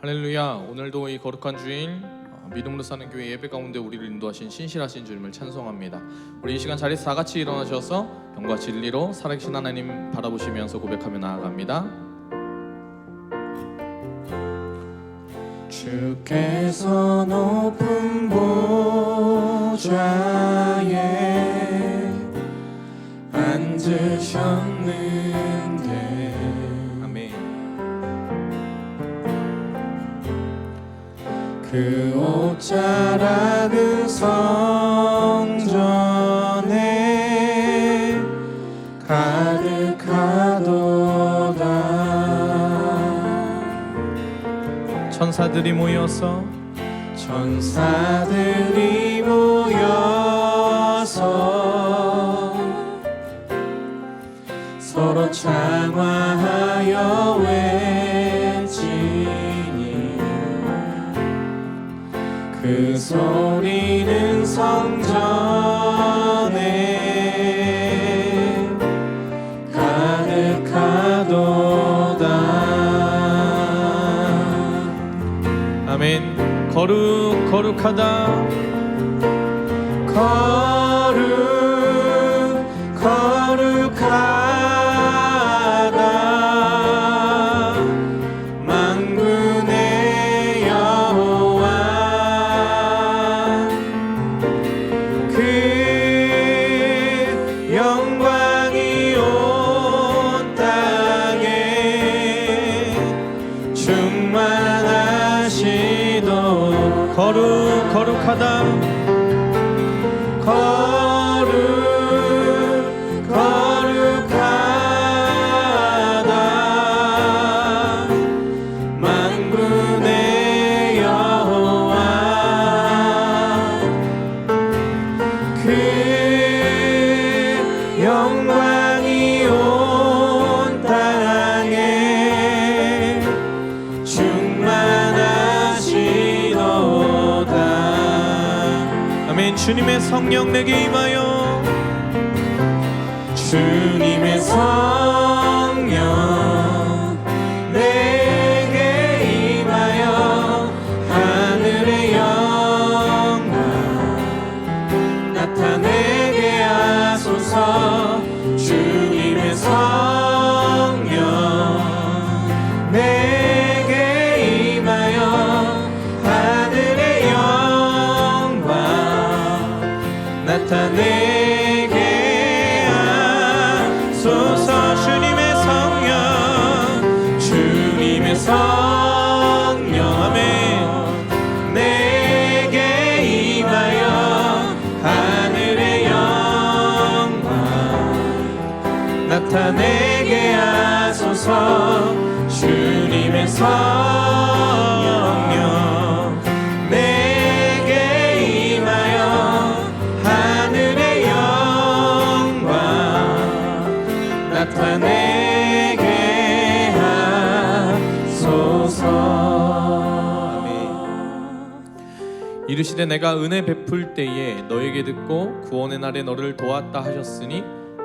할렐루야. 오늘도 이 거룩한 주일 믿음으로 사는 교회 예배 가운데 우리를 인도하신 신실하신 주님을 찬송합니다. 우리 이 시간 자리에서 다 같이 일어나셔서 영과 진리로 살아계신 하나님 바라보시면서 고백하며 나아갑니다. 주께서 높은 보좌에 앉으셨는데 아멘. 그 옷자락은 성전에 가득하도다. 천사들이 모여서 서로 창화하여 외치니 그 소리는 성전에 가득하도다. 아멘. 거룩하다. 거룩하다. 만군의 여호와 그 영광이 온 땅에 충만하시도다. 거룩하다. 거룩하다. 만군의 여호와 그 영광이 온 땅에 충만하시도다. 아멘. 주님의 성령 내게 임하여 주님의 성령 내게 임하여 하늘의 영광 나타내게 하소서. 주님의 성령 내게 임하여 하늘의 영광 나타내게 하소서. 주님의 성령 아멘 내게 임하여 하늘의 영광 나타내게 하소서. 주님의 성령 내게 임하여 하늘의 영광 나타내게 하소서. 이르시되 내가 은혜 베풀 때에 너에게 듣고 구원의 날에 너를 도왔다 하셨으니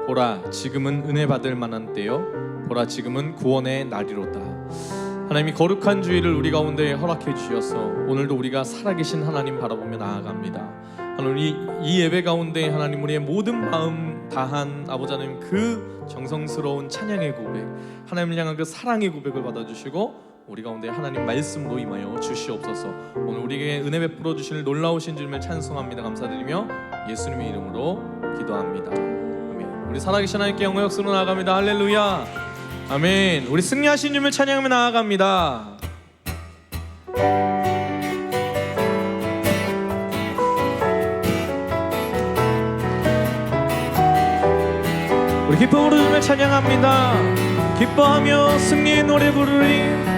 보라 지금은 은혜 받을 만한 때요 보라 지금은 구원의 날이로다. 하나님이 거룩한 주일을 우리 가운데 허락해 주셔서 오늘도 우리가 살아계신 하나님 바라보며 나아갑니다. 하나님 이 예배 가운데 하나님 우리의 모든 마음 다한 아버지 하나님 그 정성스러운 찬양의 고백 하나님을 향한 그 사랑의 고백을 받아주시고 우리 가운데 하나님 말씀으로 임하여 주시옵소서. 오늘 우리에게 은혜 베풀어 주실 놀라우신 주님을 찬송합니다. 감사드리며 예수님의 이름으로 기도합니다. 아멘. 우리 살아계신 하나님께 영광 역수로 나아갑니다. 할렐루야. 아멘. 우리 승리하신 주님을 찬양하며 나아갑니다. 우리 기쁨으로 주님을 찬양합니다. 기뻐하며 승리의 노래 부르리.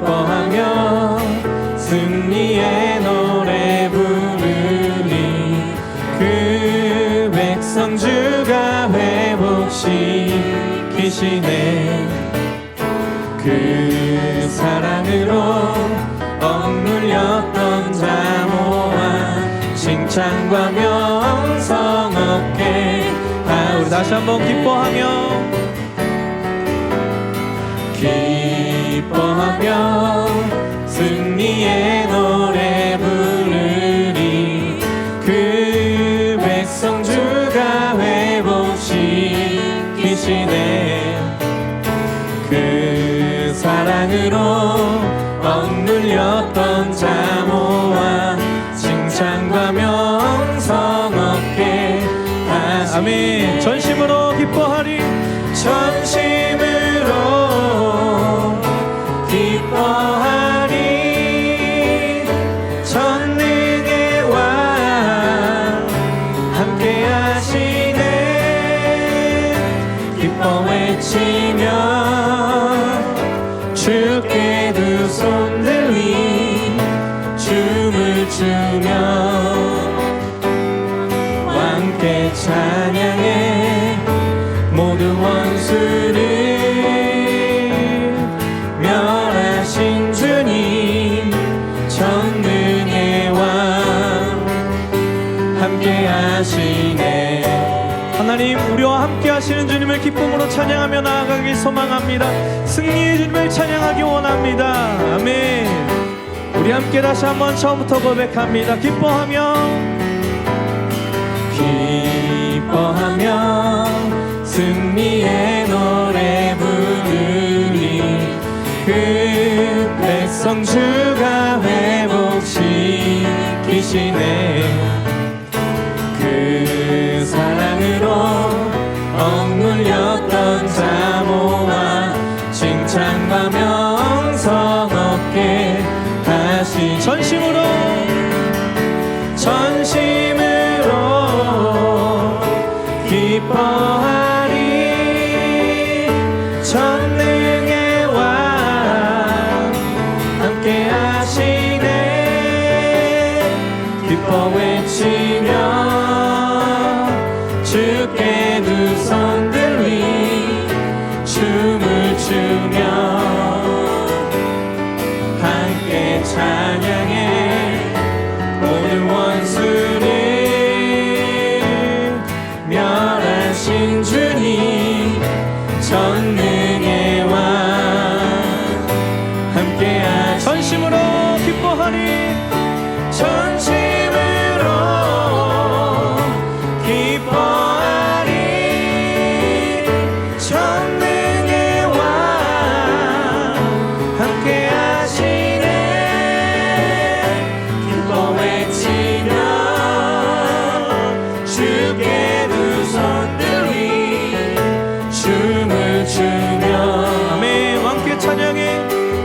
기뻐하며 승리의 노래 부르리. 그 백성 주가 회복시키시네. 그 사랑으로 억눌렸던 자모아 칭찬과 명성 얻게 우리 다시 한번 기뻐하며 기뻐 기뻐하며 승리의 노래 부르리. 그 백성 주가 회복시키시네. 그 사랑으로 억눌렸던 자모와 칭찬과 명성 얻게 하시네. 아멘. 전심으로 기뻐하리. 전심으로 기뻐하리. 전능의 왕 함께 하시네. 기뻐 외치며 주께 두 손 들리 춤을 추며 함께 찬양해. 모든 원수를 멸하신 주님 전능의 왕 함께 하시네. 하나님, 우리와 함께 하시는 주님을 기쁨으로 찬양하며 나아가길 소망합니다. 승리의 주님을 찬양하기 원합니다. 아멘. 우리 함께 다시 한번 처음부터 고백합니다. 기뻐하며 승리의 노래 부르리. 그 백성 주가 회복시키시네. 그 사랑으로 억눌렸던 자모와 칭찬과 명성 얻게 하시. 전심으로 기뻐하리. 전능의 왕 함께 하시네. 기뻐 외치며 주께 두 손 들리 춤을 추며 함께 찬양해. 모든 원수를 멸하신 주님 전능의 왕 함께 하시. 전심으로 기뻐하리. 전심으로 기뻐하리. 전능의 왕 함께 하시네. 기뻐 외치며 주께 두 손 들리 춤을 추며. 아멘. 함께 찬양해.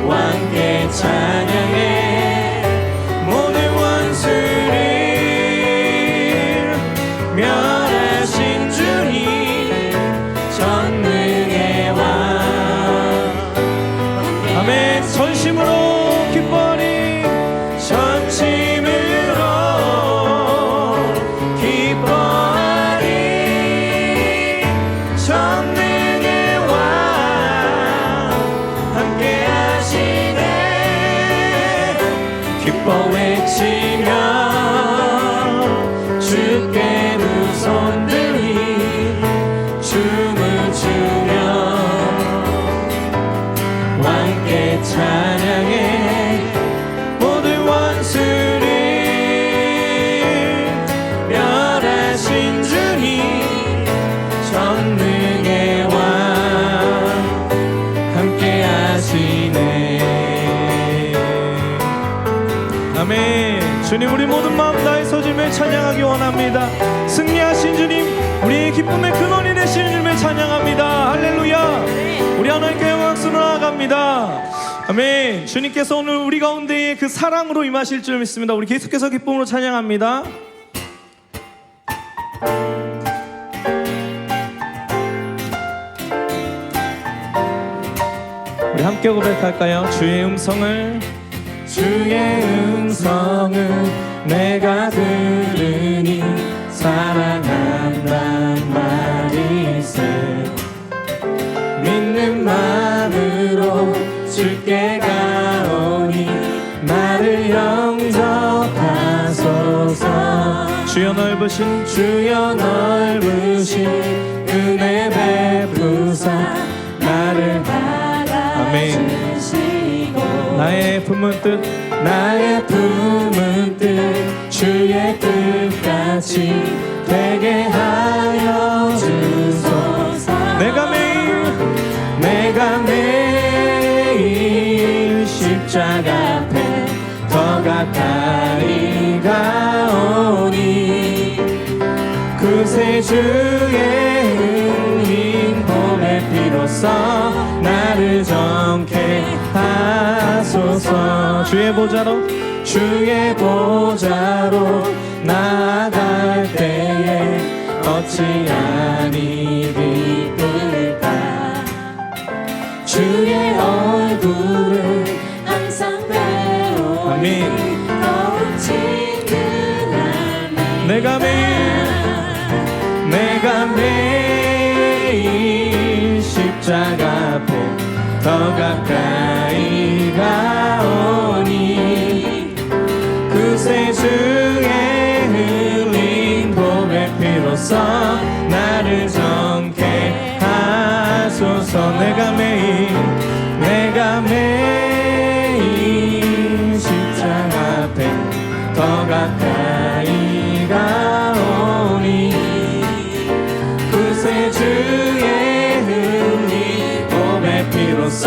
왕께 찬양해. 모든 원수를 멸하신 주님 전능의 왕. 아멘. 전심으로 기뻐하리. 전심으로 기뻐하리. 전능의 왕 함께 하시네. 기뻐 외치며 주께 두 손 들리 춤을 추며 왕께 찬양해. 모든 원수를 멸하신 주님 전능의 왕 함께 하시네. 아멘. 주님, 우리 모든 마음 다해서 주님을 찬양하기 원합니다. 승리하신 주님, 우리의 기쁨의 근원이 되시는 주님을 찬양합니다. 할렐루야. 우리 하나님께 영광스러워 나아갑니다. 아멘. 주님께서 오늘 우리 가운데에 그 사랑으로 임하실 줄 믿습니다. 우리 계속해서 기쁨으로 찬양합니다. 우리 함께 고백할까요? 주의 음성을 내가 들으니 사랑한단 말일세. 믿는 마음으로 주께 가오니 나를 영접하소서. 주여 넓으신 은혜 베푸사 나를 아멘. 받아주시네. 나의 품은 뜻 나의 품은 뜻 주의 뜻같이 되게 하여 주소서. 내가 매일 십자가 앞에 더 가까이 가오니 그새 주의 흘린 봄의 피로써 나를 정케 하소서. 주의 보좌로 나아갈 때에 어찌하니 기쁠까. 주의 얼굴을 항상 배우니 아멘. 더욱 친근함이 내가 매일 십자가 앞에 더 가까이 가오니 그새 주의 흘린 봄의 피로써 나를 정케 하소서. 내가 매일 십자가 앞에 더 가까이 가오니 그새 주의 흘린 봄의 피로써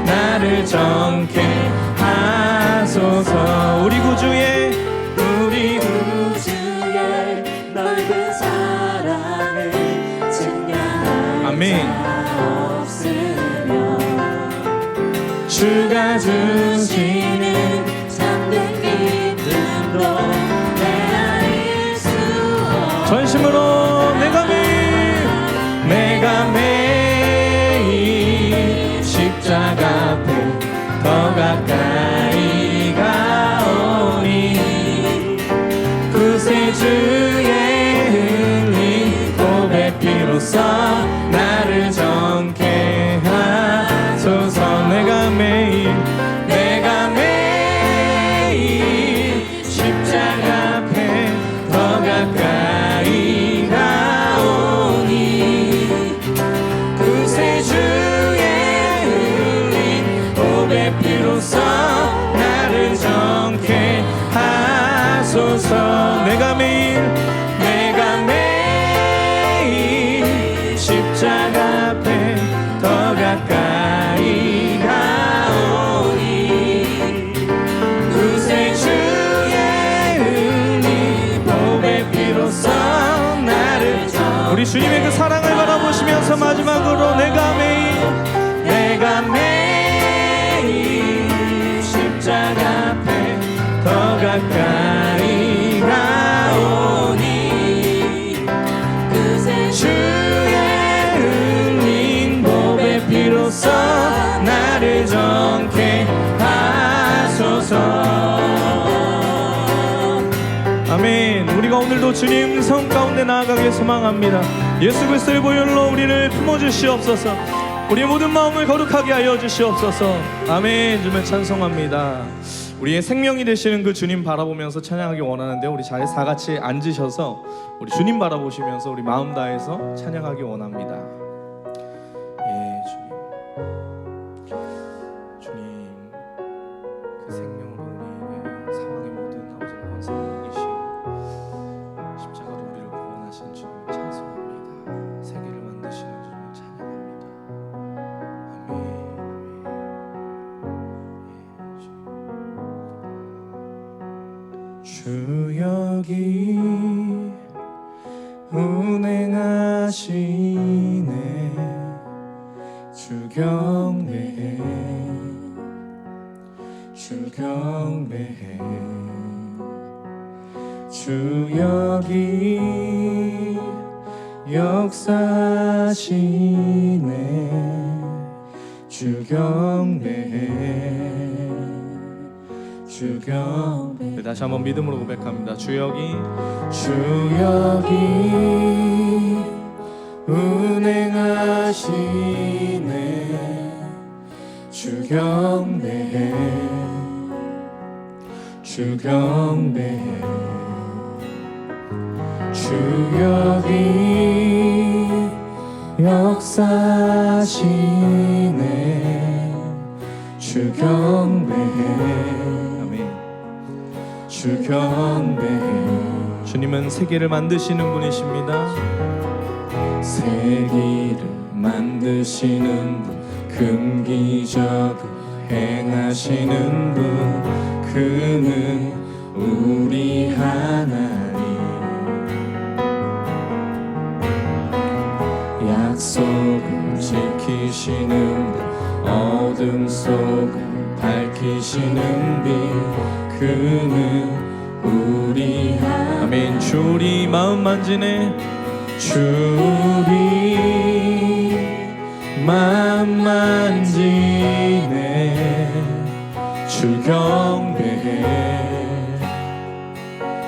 나를 정케 하소서. 우리 구주의 넓은 사랑을 증명할 아멘. 자 없으며 주가 주시는 참된 기쁨도 헤아릴 수 없어. 전심으로 내가 매일 십자가 앞에 더 가까이 가오니 그새 주의 흘린 봄의 피로써 나를 정케 하소서. 내가 매일 십자가 앞에 더 가까이 가오니 그새 주의 흘린 봄의 피로써 나를 정케 하소서. 내가 매일 십자가 앞에 더 가까이 가오니 그새 주의 흘린 봄의 피로써 나를 정케. 우리 주님의 그 사랑을 바라보시면서 마지막으로 내가 매일 십자가 앞에 더 가까이 가오니 그새 주의 흘린 봄의 피로써 나를 정케 하소서. 아멘. 우리가 오늘도 주님 성 가운데 나아가길 소망합니다. 예수 그리스도의 보혈로 우리를 품어주시옵소서. 우리의 모든 마음을 거룩하게 하여 주시옵소서. 아멘. 주님 찬송합니다. 우리의 생명이 되시는 그 주님 바라보면서 찬양하기 원하는데 우리 자리에 다 같이 앉으셔서 우리 주님 바라보시면서 우리 마음 다해서 찬양하기 원합니다. 예, 주님 그 생명으로 우리에게 사망의 모든 아버지 권세를 이기시고 십자가로 우리를 구원하신 주님을 찬송합니다. 세계를 만드시는 주님을 찬양합니다. 아멘. 주 여기 운행하시네. 주 경배해 주 여기 역사하시네. 주 경배해 네, 다시 한번 믿음으로 고백합니다. 주 여기 운행하시네. 주 경배해 주 여기 역사하시네. 주 주 경배해. 아멘. 주 경배해. 주님은 세계를 만드시는 분이십니다. 세계를 만드시는 분, 금기적을 행하시는 분, 그는 우리 하나님. 약속을 지키시는 분, 어둠 속을 밝히시는 빛, 그는 우리 하나님. 아멘. 주 우리 마음 만지네. 주 우리 마음 만지네. 주 경배해.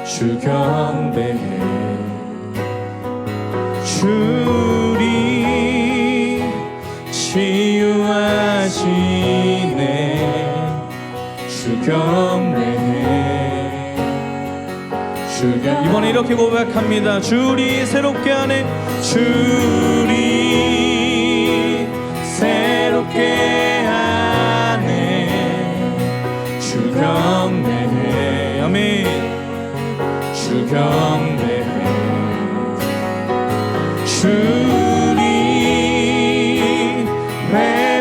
주 경배해. 주 우리 치유하시네. 주 경배해. 이번에 이렇게 고백합니다. 주리 새롭게 하네. 주리 새롭게 하네. 주 경배해. 아멘. 주 경배해. 주리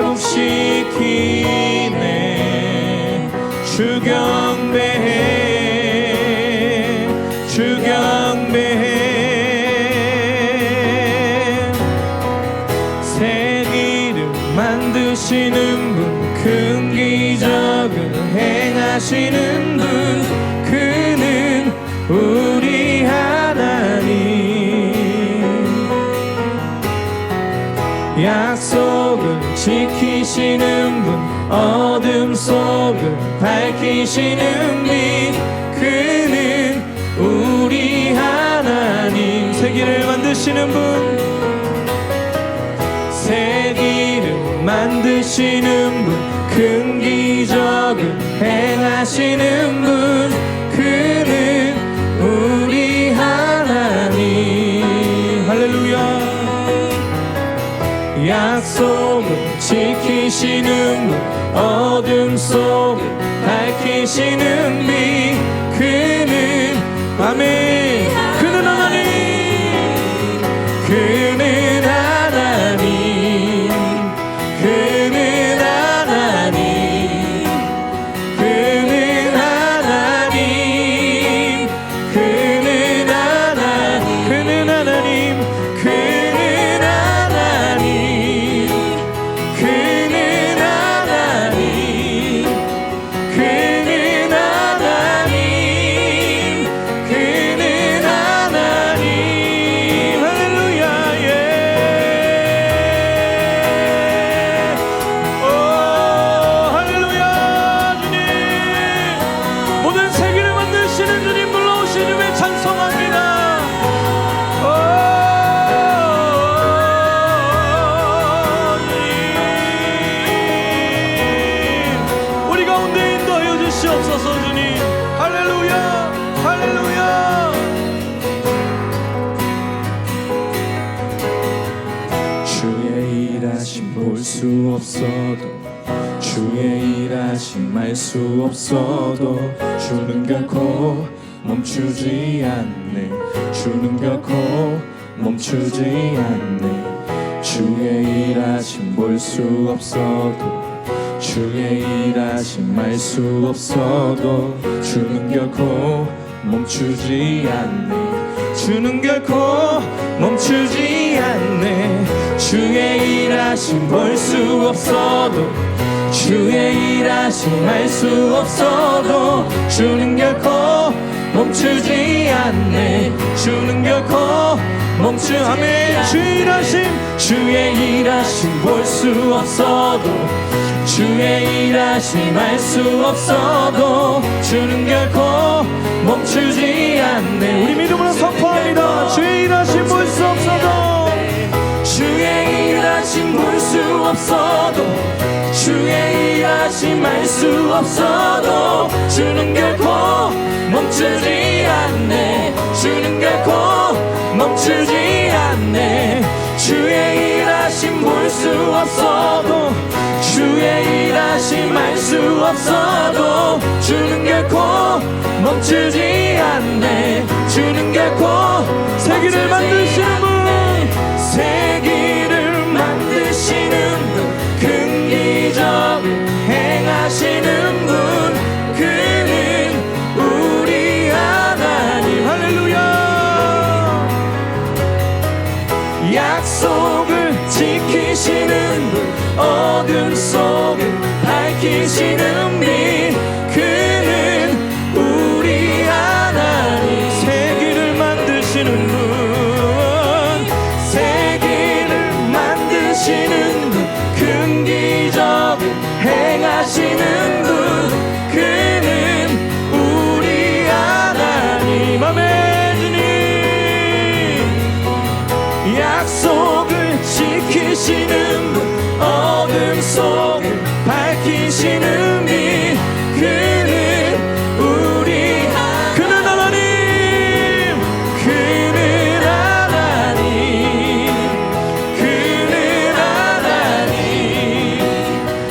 회복시키네. 주 경배해. 주 경배해. 세기를 만드시는 분, 큰 기적을 행하시는 분, 그는 우리 하나님. 약속을 지키시는 분, 어둠 속을 밝히시는 빛, 그는 우리 하나님. 세계를 만드시는 분, 세계를 만드시는 분, 큰 기적을 행하시는 분, 그는 우리 하나님. 할렐루야. 약속을 지키시는 분, 어둠 속을 밝히시는 빛, 그는 아멘. 그는 하나님. 그는 하나님. 그는 하나님. 그는 하나님. 그는 하나님. 그는 하나님. 그는 하나님. 그는 하나님. 그는 하나님. 그는 하나님. 할렐루야. 예. 오 할렐루야. 주님, 모든 세계를 만드시는 주님, 불러오신 주님 찬송합니다. 우리 가운데 인도하여 주시옵소서. 주님. 할렐루야. 할렐루야. 주의 일하심 볼 수 없어도, 주의 일하심 알 수 없어도, 주는 결코 멈추지 않네. 주는 결코 멈추지 않네. 주의 일하심 볼 수 없어도, 주의 일하심 알 수 없어도, 주는 결코 멈추지 않네. 주는 결코 멈추지 않네. 주의 일하심 볼 수 없어도, 주의 일하심 알 수 없어도, 주는 결코 멈추지 않네. 주는 결코 멈추네. 주의 일하심, 주의 일하심 볼 수 없어도, 주의 일하심 알 수 없어도, 주는 결코 멈추지 않네. 우리 믿음으로 선포합니다. 주의 일하심 볼 수 없어도, 주의 일하심 볼 수 없어도, 주의 일하심 알 수 없어도, 주는 결코 멈추지 않네. 주는 결코 멈추지 않네. 주의 일하심 볼 수 없어도, 주의 일하심 알 수 없어도 주는 결코 멈추지 않네. 주는 결코 세기를 만드시는 분, 세기를 만드시는 분, 큰 기적을 행하시는 분, 그는 우리 하나님. 할렐루야. 약속을 지키시는 분, 어둠 속을 밝히시는 빛, 그는 우리 하나님. 세기를 만드시는 분, 세기를 만드시는 분, 큰 기적을 행하시는 분, 그는 우리 하나님. 아멘. 주님, 약속을 지키시는 분, 어둠 속을 밝히시는 빛, 그는 우리 하나님. 그는 하나님, 그는 하나님,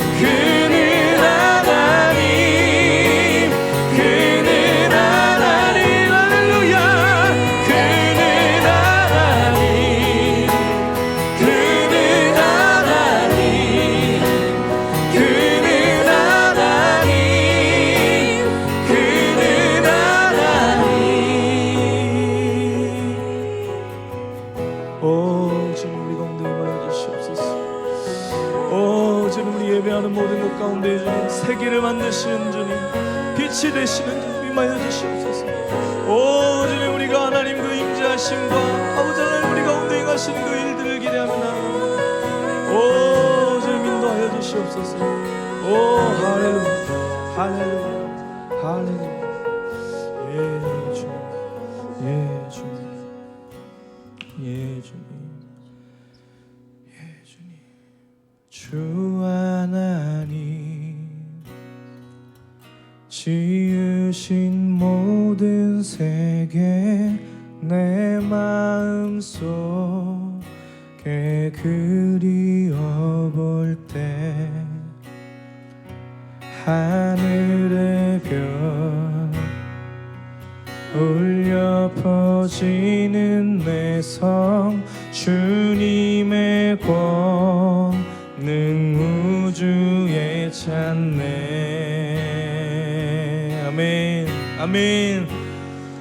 그는 하나님, 그는 하나님, 그는 하나님. 할렐루야. 그는 하나님, 그는 하나님, 그는 하나님, 그는 하나님. 오 주님, 우리 가운데 임하여 주시옵소서. 오 주님, 우리 예배하는 모든 것 가운데 주님, 세계를 만드시는 주님, 빛이 되시는 주님 임하여 주시옵소서. 오 주님, 우리가 하나님 그 임재하심과 아버지 하나님 우리 가운데 행하시는 그 일들을 기대하며 나아갑니다. 오 주님, 인도하여 주시옵소서. 오 할렐루야, 할렐루야, 할렐루야. 예 주님, 예 주님, 예 주님, 예 주님. 주 하나님, 지으신 모든 세계 내 마음속에 그리워볼 때 하늘의 별 울려 퍼지는 내 성 주님의 권능 우주에 찬네. 아멘, 아멘.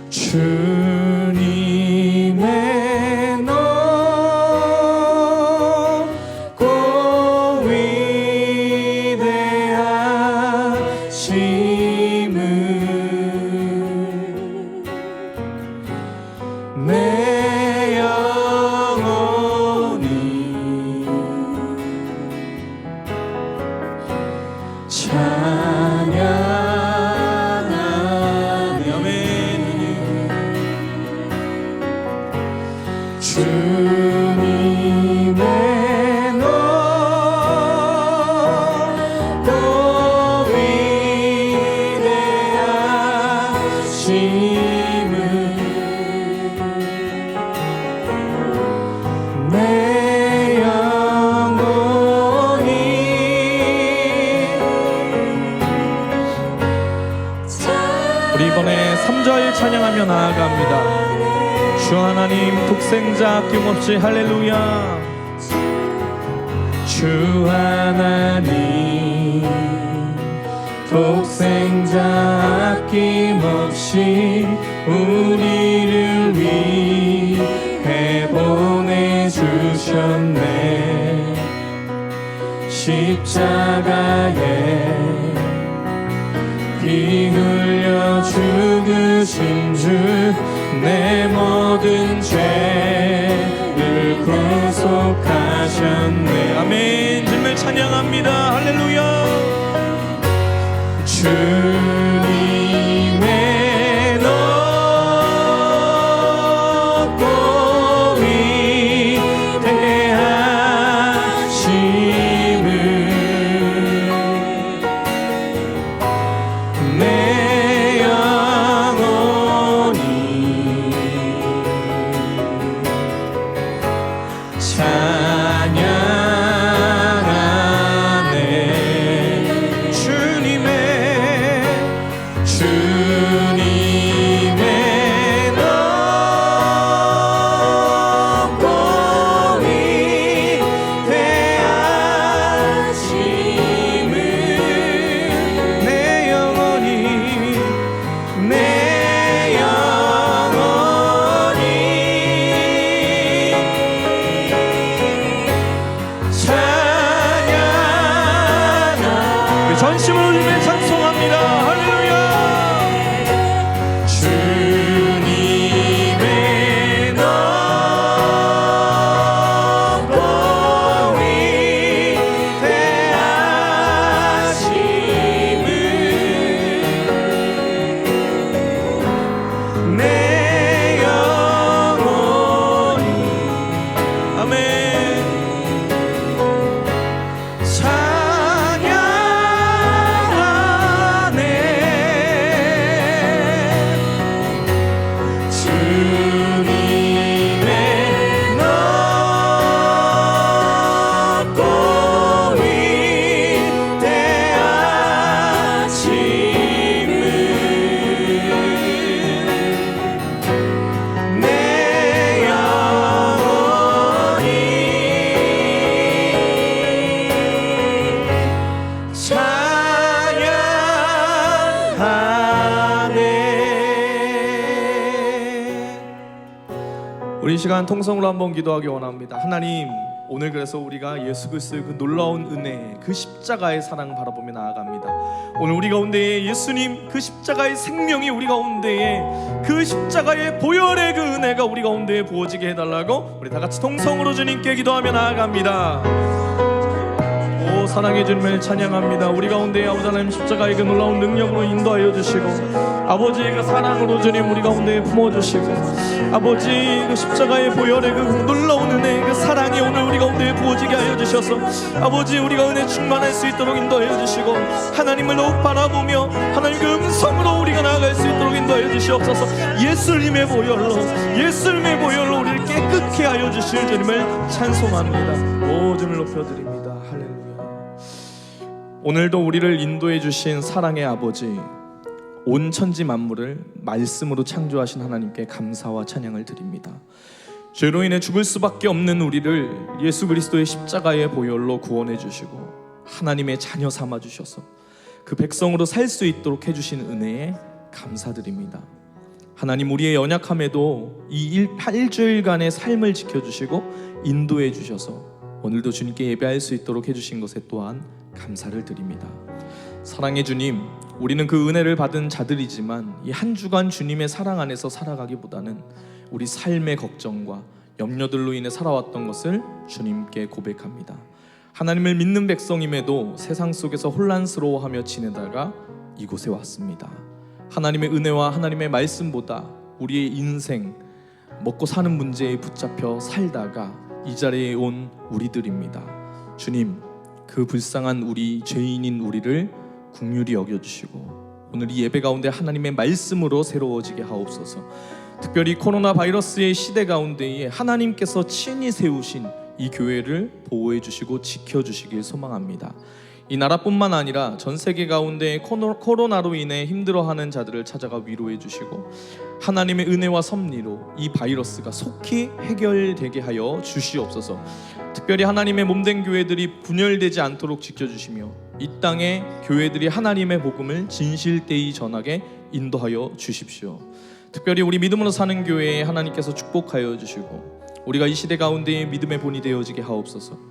주님의 높고 위대하심을 내 영혼이 찬양하네. 아멘. 주님의 높고 위대하심을 내 영혼이 우리 이번에 3절 찬양하며 나아갑니다. 주 하나님 독생자 아낌없이 할렐루야. 주 하나님 독생자 아낌없이 우리를 위해 보내주셨네. 십자가에 피 흘려 죽으신 주 내 모든 죄를 구속하셨네. 아멘. 주님을 찬양합니다. 할렐루야. 주님의 높고 위대하심을 내 영혼이 찬양하네. 주님을 찬송합니다. 할렐루야. 주님의 높고 위대하심을 내 영혼이 아멘. 찬양하네. 주님의 높고 위대하심을 내 영혼이 찬양하네. 우리 이 시간 통성으로 한번 기도하기 원합니다. 하나님, 오늘 그래서 우리가 예수 그리스도의 그 놀라운 은혜, 그 십자가의 사랑 바라보며 나아갑니다. 오늘 우리 가운데에 예수님 그 십자가의 생명이 우리 가운데에, 그 십자가의 보혈의 그 은혜가 우리 가운데에 부어지게 해달라고 우리 다 같이 통성으로 주님께 기도하며 나아갑니다. 오, 사랑의 주님을 찬양합니다. 우리 가운데에 아버지 하나님 십자가의 그 놀라운 능력으로 인도하여 주시고, 아버지의 그 사랑으로 주님 우리 가운데에 품어주시고, 아버지 그 십자가의 보혈의 그 놀라운 은혜, 그 사랑이 오늘 우리 가운데에 부어지게 하여 주셔서 아버지 우리가 은혜 충만할 수 있도록 인도하여 주시고, 하나님을 더욱 바라보며 하나님 그 음성으로 우리가 나아갈 수 있도록 인도하여 주시옵소서. 예수님의 보혈로 우리를 깨끗게 하여 주실 주님을 찬송합니다. 오, 주님을 높여드립니다. 할렐루야. 오늘도 우리를 인도해 주신 사랑의 아버지, 온 천지 만물을 말씀으로 창조하신 하나님께 감사와 찬양을 드립니다. 죄로 인해 죽을 수밖에 없는 우리를 예수 그리스도의 십자가의 보혈로 구원해 주시고 하나님의 자녀 삼아 주셔서 그 백성으로 살 수 있도록 해주신 은혜에 감사드립니다. 하나님, 우리의 연약함에도 이 일주일간의 삶을 지켜주시고 인도해 주셔서 오늘도 주님께 예배할 수 있도록 해주신 것에 또한 감사를 드립니다. 사랑의 주님, 우리는 그 은혜를 받은 자들이지만 이 한 주간 주님의 사랑 안에서 살아가기보다는 우리 삶의 걱정과 염려들로 인해 살아왔던 것을 주님께 고백합니다. 하나님을 믿는 백성임에도 세상 속에서 혼란스러워하며 지내다가 이곳에 왔습니다. 하나님의 은혜와 하나님의 말씀보다 우리의 인생, 먹고 사는 문제에 붙잡혀 살다가 이 자리에 온 우리들입니다. 주님, 그 불쌍한 우리, 죄인인 우리를 긍휼히 여겨주시고 오늘 이 예배 가운데 하나님의 말씀으로 새로워지게 하옵소서. 특별히 코로나 바이러스의 시대 가운데에 하나님께서 친히 세우신 이 교회를 보호해 주시고 지켜주시길 소망합니다. 이 나라뿐만 아니라 전 세계 가운데 코로나로 인해 힘들어하는 자들을 찾아가 위로해 주시고 하나님의 은혜와 섭리로 이 바이러스가 속히 해결되게 하여 주시옵소서. 특별히 하나님의 몸된 교회들이 분열되지 않도록 지켜주시며 이 땅에 교회들이 하나님의 복음을 진실되이 전하게 인도하여 주십시오. 특별히 우리 믿음으로 사는 교회에 하나님께서 축복하여 주시고 우리가 이 시대 가운데에 믿음의 본이 되어지게 하옵소서.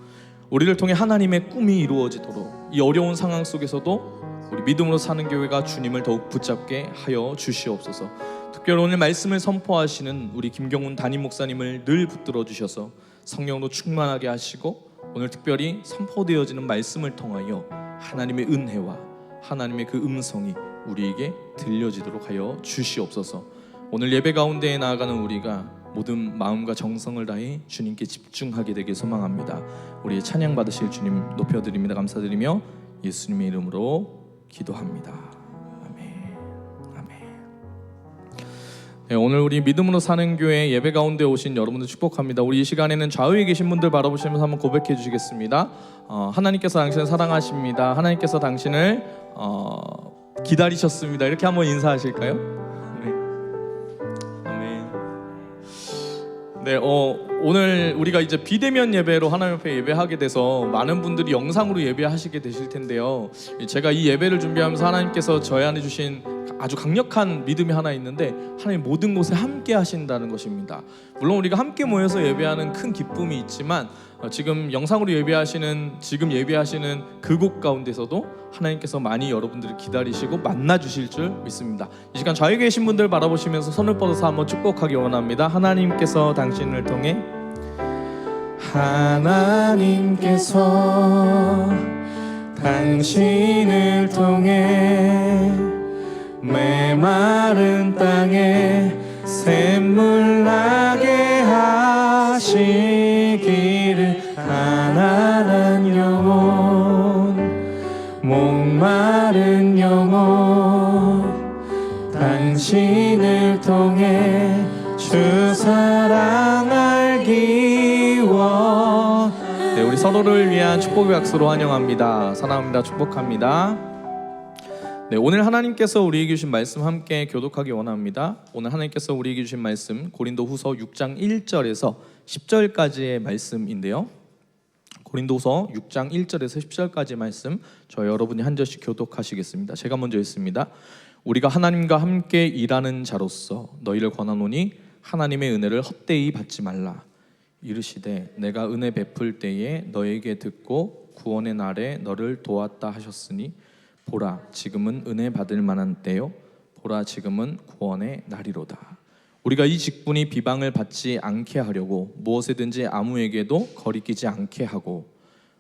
우리를 통해 하나님의 꿈이 이루어지도록 이 어려운 상황 속에서도 우리 믿음으로 사는 교회가 주님을 더욱 붙잡게 하여 주시옵소서. 특별히 오늘 말씀을 선포하시는 우리 김경훈 담임 목사님을 늘 붙들어 주셔서 성령으로 충만하게 하시고 오늘 특별히 선포되어지는 말씀을 통하여 하나님의 은혜와 하나님의 그 음성이 우리에게 들려지도록 하여 주시옵소서. 오늘 예배 가운데에 나아가는 우리가 모든 마음과 정성을 다해 주님께 집중하게 되길 소망합니다. 우리의 찬양 받으실 주님 높여드립니다. 감사드리며 예수님의 이름으로 기도합니다. 아멘. 아멘. 네, 오늘 우리 믿음으로 사는 교회 예배 가운데 오신 여러분들 축복합니다. 우리 이 시간에는 좌우에 계신 분들 바라보시면서 한번 고백해 주시겠습니다. 하나님께서 당신을 사랑하십니다. 하나님께서 당신을 기다리셨습니다. 이렇게 한번 인사하실까요? 네, 오늘 우리가 이제 비대면 예배로 하나님 앞에 예배하게 돼서 많은 분들이 영상으로 예배하시게 되실 텐데요. 제가 이 예배를 준비하면서 하나님께서 저희 안에 주신 아주 강력한 믿음이 하나 있는데 하나님 모든 곳에 함께 하신다는 것입니다. 물론 우리가 함께 모여서 예배하는 큰 기쁨이 있지만 지금 영상으로 지금 예배하시는 그곳 가운데서도 하나님께서 많이 여러분들을 기다리시고 만나 주실 줄 믿습니다. 이 시간 좌우에 계신 분들 바라보시면서 손을 뻗어서 한번 축복하기 원합니다. 하나님께서 당신을 통해 하나님께서 당신을 통해 메마른 땅에 샘물 나게 하시기를 가난한 영혼 목마른 영혼 당신을 통해 주 사랑 알기 원. 네, 우리 서로를 위한 축복의 박수로 환영합니다. 사랑합니다. 축복합니다. 네, 오늘 하나님께서 우리에게 주신 말씀 함께 교독하기 원합니다. 오늘 하나님께서 우리에게 주신 말씀 고린도후서 6장 1절에서 10절까지의 말씀인데요. 고린도후서 6장 1절에서 10절까지의 말씀 저 여러분이 한 절씩 교독하시겠습니다. 제가 먼저 읽습니다. 우리가 하나님과 함께 일하는 자로서 너희를 권하노니 하나님의 은혜를 헛되이 받지 말라. 이르시되 내가 은혜 베풀 때에 너에게 듣고 구원의 날에 너를 도왔다 하셨으니 보라 지금은 은혜 받을 만한 때요 보라 지금은 구원의 날이로다. 우리가 이 직분이 비방을 받지 않게 하려고 무엇에든지 아무에게도 거리끼지 않게 하고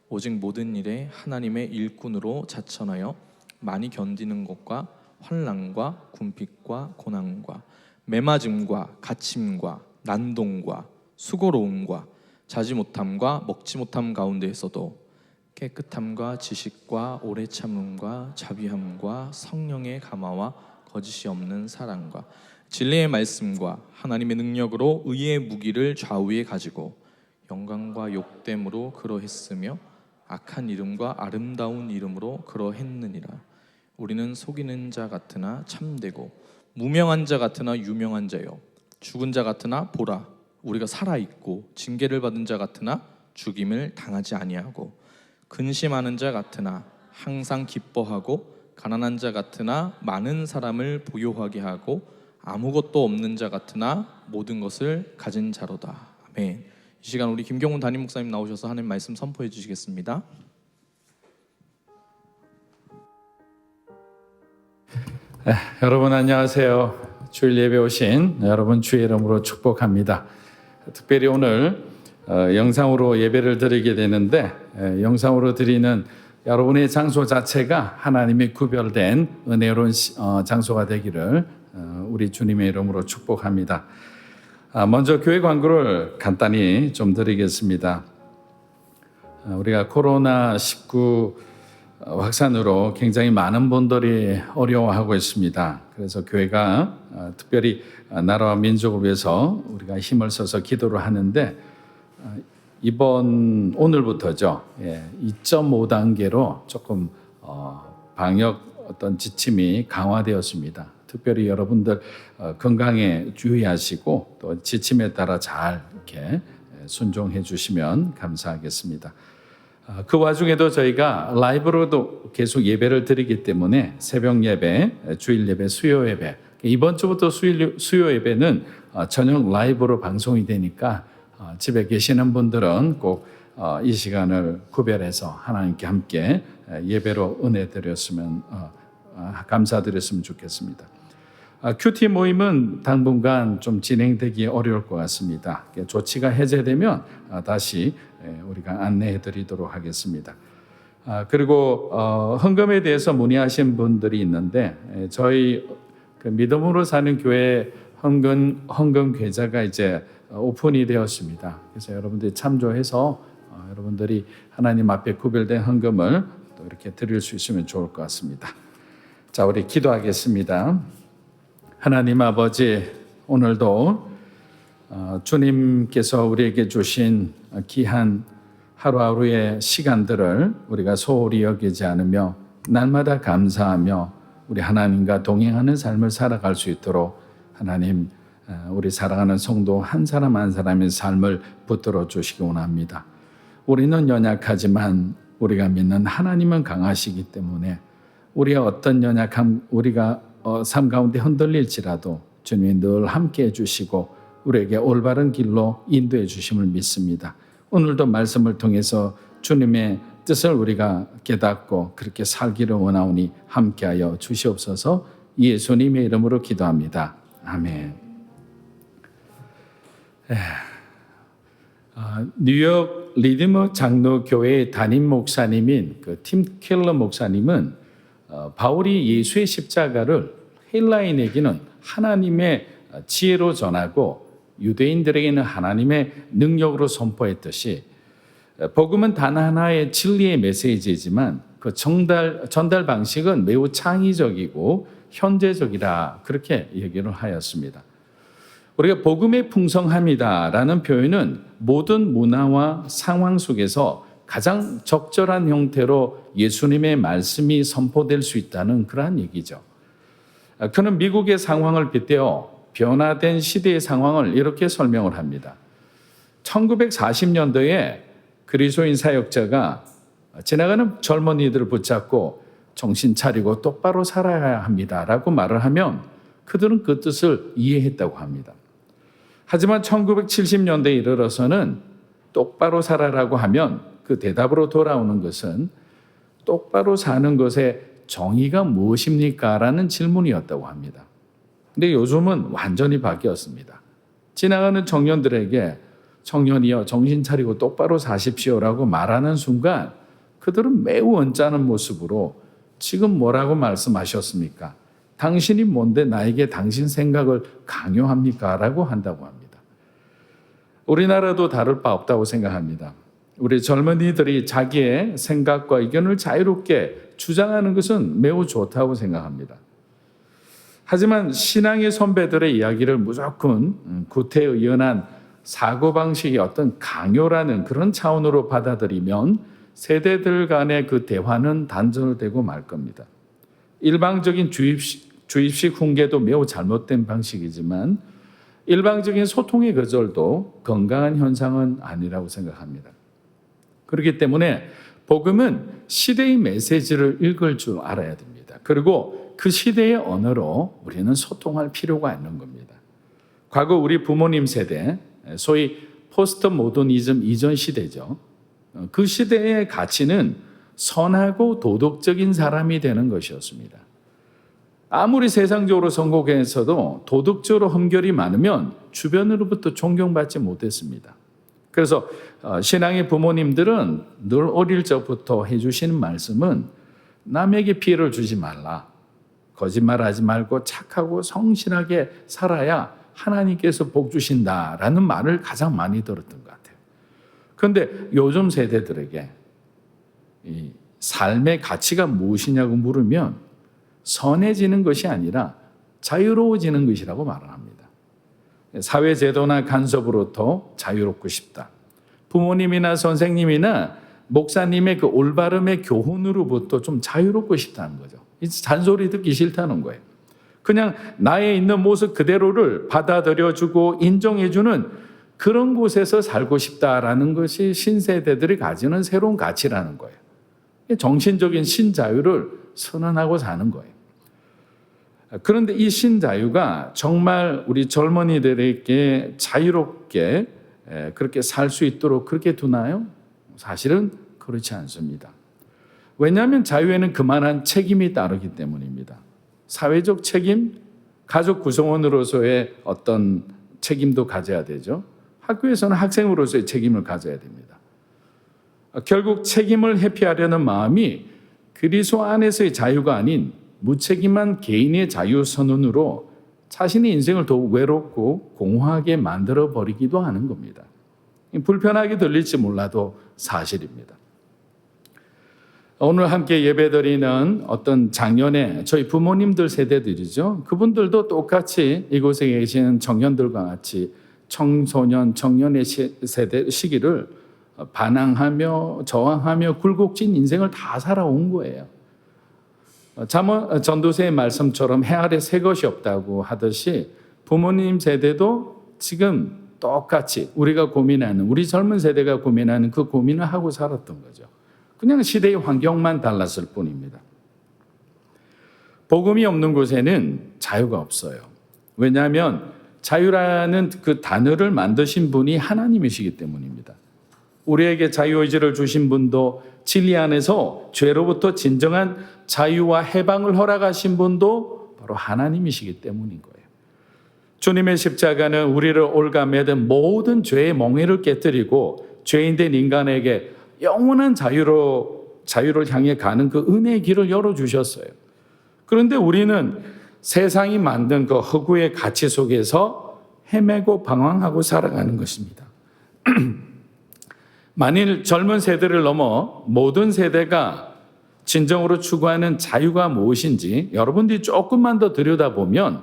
오직 모든 일에 하나님의 일꾼으로 자천하여 많이 견디는 것과 환난과 궁핍과 고난과 매맞음과 갇힘과 난동과 수고로움과 자지 못함과 먹지 못함 가운데에서도 깨끗함과 지식과 오래 참음과 자비함과 성령의 감화와 거짓이 없는 사랑과 진리의 말씀과 하나님의 능력으로 의의 무기를 좌우에 가지고 영광과 욕됨으로 그러했으며 악한 이름과 아름다운 이름으로 그러했느니라. 우리는 속이는 자 같으나 참되고 무명한 자 같으나 유명한 자요 죽은 자 같으나 보라 우리가 살아있고 징계를 받은 자 같으나 죽임을 당하지 아니하고 근심하는 자 같으나 항상 기뻐하고 가난한 자 같으나 많은 사람을 부요하게 하고 아무것도 없는 자 같으나 모든 것을 가진 자로다. 아멘. 이 시간 우리 김경훈 담임 목사님 나오셔서 하나님 말씀 선포해 주시겠습니다. 여러분 안녕하세요. 주일 예배 오신 여러분 주의 이름으로 축복합니다. 특별히 오늘 영상으로 예배를 드리게 되는데 영상으로 드리는 여러분의 장소 자체가 하나님이 구별된 은혜로운 장소가 되기를 우리 주님의 이름으로 축복합니다. 먼저 교회 광고를 간단히 좀 드리겠습니다. 우리가 코로나19 확산으로 굉장히 많은 분들이 어려워하고 있습니다. 그래서 교회가 특별히 나라와 민족을 위해서 우리가 힘을 써서 기도를 하는데 오늘부터죠. 2.5단계로 조금 방역 어떤 지침이 강화되었습니다. 특별히 여러분들 건강에 주의하시고 또 지침에 따라 잘 이렇게 순종해 주시면 감사하겠습니다. 그 와중에도 저희가 라이브로도 계속 예배를 드리기 때문에 새벽 예배, 주일 예배, 수요 예배 이번 주부터 수요 예배는 저녁 라이브로 방송이 되니까 집에 계시는 분들은 꼭 이 시간을 구별해서 하나님께 함께 예배로 은혜 드렸으면 감사드렸으면 좋겠습니다. 큐티 모임은 당분간 좀 진행되기 어려울 것 같습니다. 조치가 해제되면 다시 우리가 안내해 드리도록 하겠습니다. 그리고 헌금에 대해서 문의하신 분들이 있는데 저희 믿음으로 사는 교회 헌금 계좌가 이제 오픈이 되었습니다. 그래서 여러분들이 참조해서 여러분들이 하나님 앞에 구별된 헌금을 또 이렇게 드릴 수 있으면 좋을 것 같습니다. 자, 우리 기도하겠습니다. 하나님 아버지, 오늘도 주님께서 우리에게 주신 귀한 하루하루의 시간들을 우리가 소홀히 여기지 않으며 날마다 감사하며 우리 하나님과 동행하는 삶을 살아갈 수 있도록 하나님 우리 사랑하는 성도 한 사람 한 사람의 삶을 붙들어 주시기 원합니다. 우리는 연약하지만 우리가 믿는 하나님은 강하시기 때문에 우리의 어떤 연약함, 우리가 삶 가운데 흔들릴지라도 주님이 늘 함께해 주시고 우리에게 올바른 길로 인도해 주심을 믿습니다. 오늘도 말씀을 통해서 주님의 뜻을 우리가 깨닫고 그렇게 살기를 원하오니 함께하여 주시옵소서. 예수님의 이름으로 기도합니다. 아멘. 뉴욕 리디머 장로교회 담임 목사님인 팀 켈러 목사님은 바울이 예수의 십자가를 헬라인에게는 하나님의 지혜로 전하고 유대인들에게는 하나님의 능력으로 선포했듯이 복음은 단 하나의 진리의 메시지이지만 그 전달 방식은 매우 창의적이고 현재적이라 그렇게 얘기를 하였습니다. 우리가 복음의 풍성함이다라는 표현은 모든 문화와 상황 속에서 가장 적절한 형태로 예수님의 말씀이 선포될 수 있다는 그러한 얘기죠. 그는 미국의 상황을 빗대어 변화된 시대의 상황을 이렇게 설명을 합니다. 1940년도에 그리스도인 사역자가 지나가는 젊은이들을 붙잡고 정신 차리고 똑바로 살아야 합니다라고 말을 하면 그들은 그 뜻을 이해했다고 합니다. 하지만 1970년대에 이르러서는 똑바로 살아라고 하면 그 대답으로 돌아오는 것은 똑바로 사는 것의 정의가 무엇입니까? 라는 질문이었다고 합니다. 근데 요즘은 완전히 바뀌었습니다. 지나가는 청년들에게 청년이여 정신 차리고 똑바로 사십시오라고 말하는 순간 그들은 매우 언짢은 모습으로 지금 뭐라고 말씀하셨습니까? 당신이 뭔데 나에게 당신 생각을 강요합니까? 라고 한다고 합니다. 우리나라도 다를 바 없다고 생각합니다. 우리 젊은이들이 자기의 생각과 의견을 자유롭게 주장하는 것은 매우 좋다고 생각합니다. 하지만 신앙의 선배들의 이야기를 무조건 구태의연한 사고방식의 어떤 강요라는 그런 차원으로 받아들이면 세대들 간의 그 대화는 단절되고 말 겁니다. 일방적인 주입식 훈계도 매우 잘못된 방식이지만 일방적인 소통의 거절도 건강한 현상은 아니라고 생각합니다. 그렇기 때문에 복음은 시대의 메시지를 읽을 줄 알아야 됩니다. 그리고 그 시대의 언어로 우리는 소통할 필요가 있는 겁니다. 과거 우리 부모님 세대, 소위 포스트 모더니즘 이전 시대죠. 그 시대의 가치는 선하고 도덕적인 사람이 되는 것이었습니다. 아무리 세상적으로 성공했어도 도덕적으로 흠결이 많으면 주변으로부터 존경받지 못했습니다. 그래서 신앙의 부모님들은 늘 어릴 적부터 해주시는 말씀은 남에게 피해를 주지 말라. 거짓말하지 말고 착하고 성실하게 살아야 하나님께서 복 주신다라는 말을 가장 많이 들었던 것 같아요. 그런데 요즘 세대들에게 이 삶의 가치가 무엇이냐고 물으면 선해지는 것이 아니라 자유로워지는 것이라고 말을 합니다. 사회제도나 간섭으로부터 자유롭고 싶다. 부모님이나 선생님이나 목사님의 그 올바름의 교훈으로부터 좀 자유롭고 싶다는 거죠. 잔소리 듣기 싫다는 거예요. 그냥 나의 있는 모습 그대로를 받아들여주고 인정해주는 그런 곳에서 살고 싶다라는 것이 신세대들이 가지는 새로운 가치라는 거예요. 정신적인 신자유를 선언하고 사는 거예요. 그런데 이 신자유가 정말 우리 젊은이들에게 자유롭게 그렇게 살 수 있도록 그렇게 두나요? 사실은 그렇지 않습니다. 왜냐하면 자유에는 그만한 책임이 따르기 때문입니다. 사회적 책임, 가족 구성원으로서의 어떤 책임도 가져야 되죠. 학교에서는 학생으로서의 책임을 가져야 됩니다. 결국 책임을 회피하려는 마음이 그리스도 안에서의 자유가 아닌 무책임한 개인의 자유 선언으로 자신의 인생을 더욱 외롭고 공허하게 만들어 버리기도 하는 겁니다. 불편하게 들릴지 몰라도 사실입니다. 오늘 함께 예배드리는 어떤 작년에 저희 부모님들 세대들이죠. 그분들도 똑같이 이곳에 계시는 청년들과 같이 청소년, 청년의 세대 시기를 반항하며 저항하며 굴곡진 인생을 다 살아온 거예요. 잠언 전도서의 말씀처럼 해 아래 새 것이 없다고 하듯이 부모님 세대도 지금 똑같이 우리가 고민하는, 우리 젊은 세대가 고민하는 그 고민을 하고 살았던 거죠. 그냥 시대의 환경만 달랐을 뿐입니다. 복음이 없는 곳에는 자유가 없어요. 왜냐하면 자유라는 그 단어를 만드신 분이 하나님이시기 때문입니다. 우리에게 자유의지를 주신 분도, 진리 안에서 죄로부터 진정한 자유와 해방을 허락하신 분도 바로 하나님이시기 때문인 거예요. 주님의 십자가는 우리를 올가매든 모든 죄의 몽해를 깨뜨리고 죄인된 인간에게 영원한 자유를 향해 가는 그 은혜의 길을 열어주셨어요. 그런데 우리는 세상이 만든 그 허구의 가치 속에서 헤매고 방황하고 살아가는 것입니다. 만일 젊은 세대를 넘어 모든 세대가 진정으로 추구하는 자유가 무엇인지 여러분들이 조금만 더 들여다보면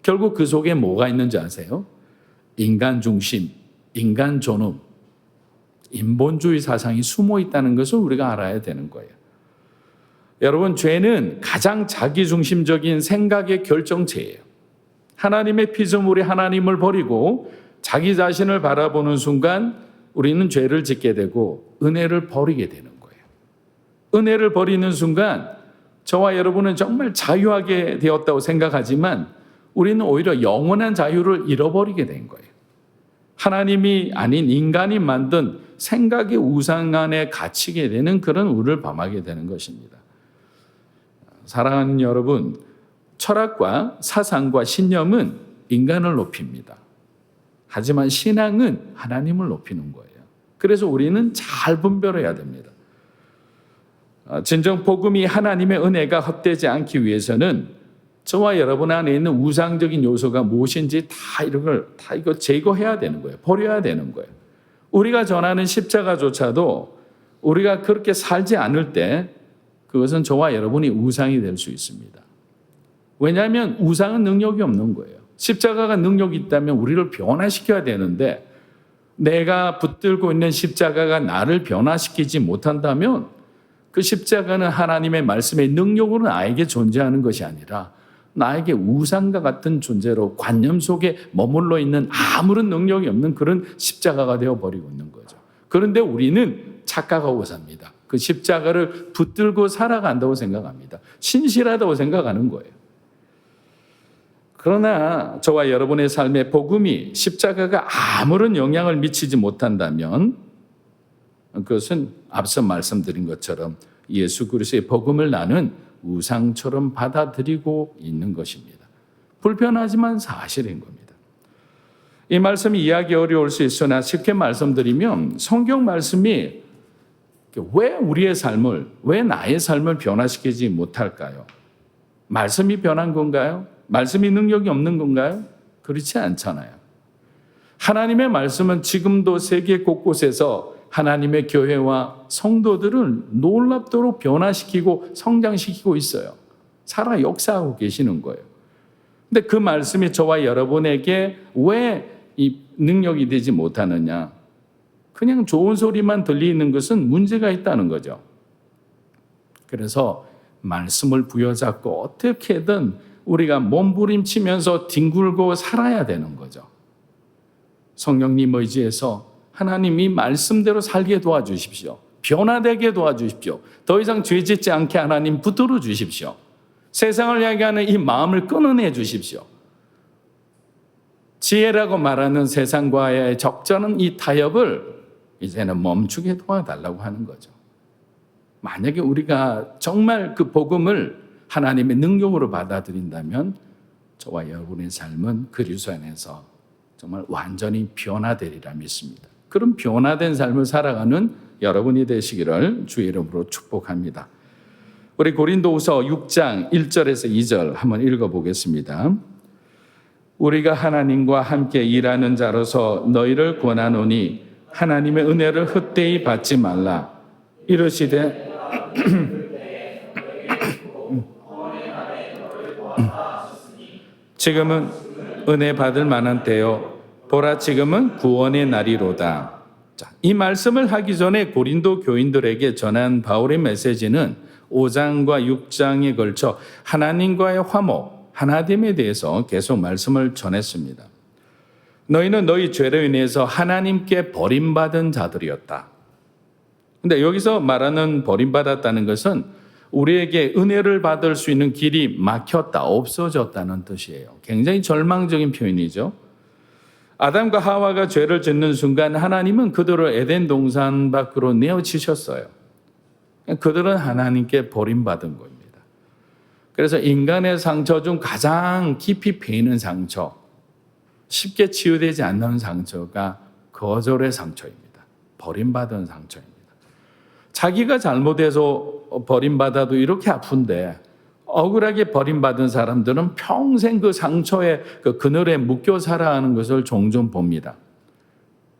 결국 그 속에 뭐가 있는지 아세요? 인간 중심, 인간 존엄, 인본주의 사상이 숨어 있다는 것을 우리가 알아야 되는 거예요. 여러분, 죄는 가장 자기중심적인 생각의 결정체예요. 하나님의 피조물이 하나님을 버리고 자기 자신을 바라보는 순간 우리는 죄를 짓게 되고 은혜를 버리게 되는 거예요. 은혜를 버리는 순간 저와 여러분은 정말 자유하게 되었다고 생각하지만 우리는 오히려 영원한 자유를 잃어버리게 된 거예요. 하나님이 아닌 인간이 만든 생각의 우상 안에 갇히게 되는 그런 우를 범하게 되는 것입니다. 사랑하는 여러분, 철학과 사상과 신념은 인간을 높입니다. 하지만 신앙은 하나님을 높이는 거예요. 그래서 우리는 잘 분별해야 됩니다. 진정 복음이 하나님의 은혜가 헛되지 않기 위해서는 저와 여러분 안에 있는 우상적인 요소가 무엇인지 다 이거 제거해야 되는 거예요. 버려야 되는 거예요. 우리가 전하는 십자가조차도 우리가 그렇게 살지 않을 때 그것은 저와 여러분이 우상이 될 수 있습니다. 왜냐하면 우상은 능력이 없는 거예요. 십자가가 능력이 있다면 우리를 변화시켜야 되는데 내가 붙들고 있는 십자가가 나를 변화시키지 못한다면 그 십자가는 하나님의 말씀의 능력으로 나에게 존재하는 것이 아니라 나에게 우상과 같은 존재로 관념 속에 머물러 있는 아무런 능력이 없는 그런 십자가가 되어버리고 있는 거죠. 그런데 우리는 착각하고 삽니다. 그 십자가를 붙들고 살아간다고 생각합니다. 신실하다고 생각하는 거예요. 그러나 저와 여러분의 삶에 복음이 십자가가 아무런 영향을 미치지 못한다면 그것은 앞서 말씀드린 것처럼 예수 그리스도의 복음을 나는 우상처럼 받아들이고 있는 것입니다. 불편하지만 사실인 겁니다. 이 말씀이 이해하기 어려울 수 있으나 쉽게 말씀드리면 성경 말씀이 왜 우리의 삶을, 왜 나의 삶을 변화시키지 못할까요? 말씀이 변한 건가요? 말씀이 능력이 없는 건가요? 그렇지 않잖아요. 하나님의 말씀은 지금도 세계 곳곳에서 하나님의 교회와 성도들을 놀랍도록 변화시키고 성장시키고 있어요. 살아 역사하고 계시는 거예요. 근데 그 말씀이 저와 여러분에게 왜 이 능력이 되지 못하느냐? 그냥 좋은 소리만 들리는 것은 문제가 있다는 거죠. 그래서 말씀을 부여잡고 어떻게든 우리가 몸부림치면서 뒹굴고 살아야 되는 거죠. 성령님 의지해서 하나님이 말씀대로 살게 도와주십시오. 변화되게 도와주십시오. 더 이상 죄짓지 않게 하나님 붙들어 주십시오. 세상을 향하는 이 마음을 끊어내 주십시오. 지혜라고 말하는 세상과의 적절한 이 타협을 이제는 멈추게 도와달라고 하는 거죠. 만약에 우리가 정말 그 복음을 하나님의 능력으로 받아들인다면 저와 여러분의 삶은 그리스도 안에서 정말 완전히 변화되리라 믿습니다. 그런 변화된 삶을 살아가는 여러분이 되시기를 주의 이름으로 축복합니다. 우리 고린도후서 6장 1절에서 2절 한번 읽어보겠습니다. 우리가 하나님과 함께 일하는 자로서 너희를 권하노니 하나님의 은혜를 헛되이 받지 말라. 이르시되 지금은 은혜 받을 만한 때요. 보라 지금은 구원의 날이로다. 자, 이 말씀을 하기 전에 고린도 교인들에게 전한 바울의 메시지는 5장과 6장에 걸쳐 하나님과의 화목, 하나됨에 대해서 계속 말씀을 전했습니다. 너희는 너희 죄로 인해서 하나님께 버림받은 자들이었다. 근데 여기서 말하는 버림받았다는 것은 우리에게 은혜를 받을 수 있는 길이 막혔다, 없어졌다는 뜻이에요. 굉장히 절망적인 표현이죠. 아담과 하와가 죄를 짓는 순간 하나님은 그들을 에덴 동산 밖으로 내어치셨어요. 그들은 하나님께 버림받은 겁니다. 그래서 인간의 상처 중 가장 깊이 베이는 상처, 쉽게 치유되지 않는 상처가 거절의 상처입니다. 버림받은 상처입니다. 자기가 잘못해서 버림받아도 이렇게 아픈데 억울하게 버림받은 사람들은 평생 그 상처의 그 그늘에 묶여 살아야 하는 것을 종종 봅니다.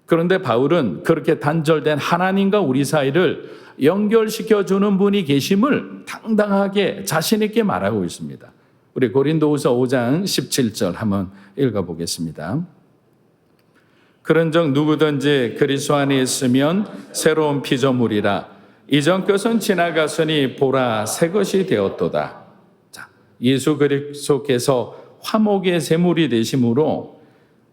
그런데 바울은 그렇게 단절된 하나님과 우리 사이를 연결시켜 주는 분이 계심을 당당하게 자신 있게 말하고 있습니다. 우리 고린도후서 5장 17절 한번 읽어보겠습니다. 그런즉 누구든지 그리스도 안에 있으면 새로운 피조물이라 이전 것은 지나갔으니 보라 새 것이 되었도다. 자, 예수 그리스도께서 화목의 제물이 되심으로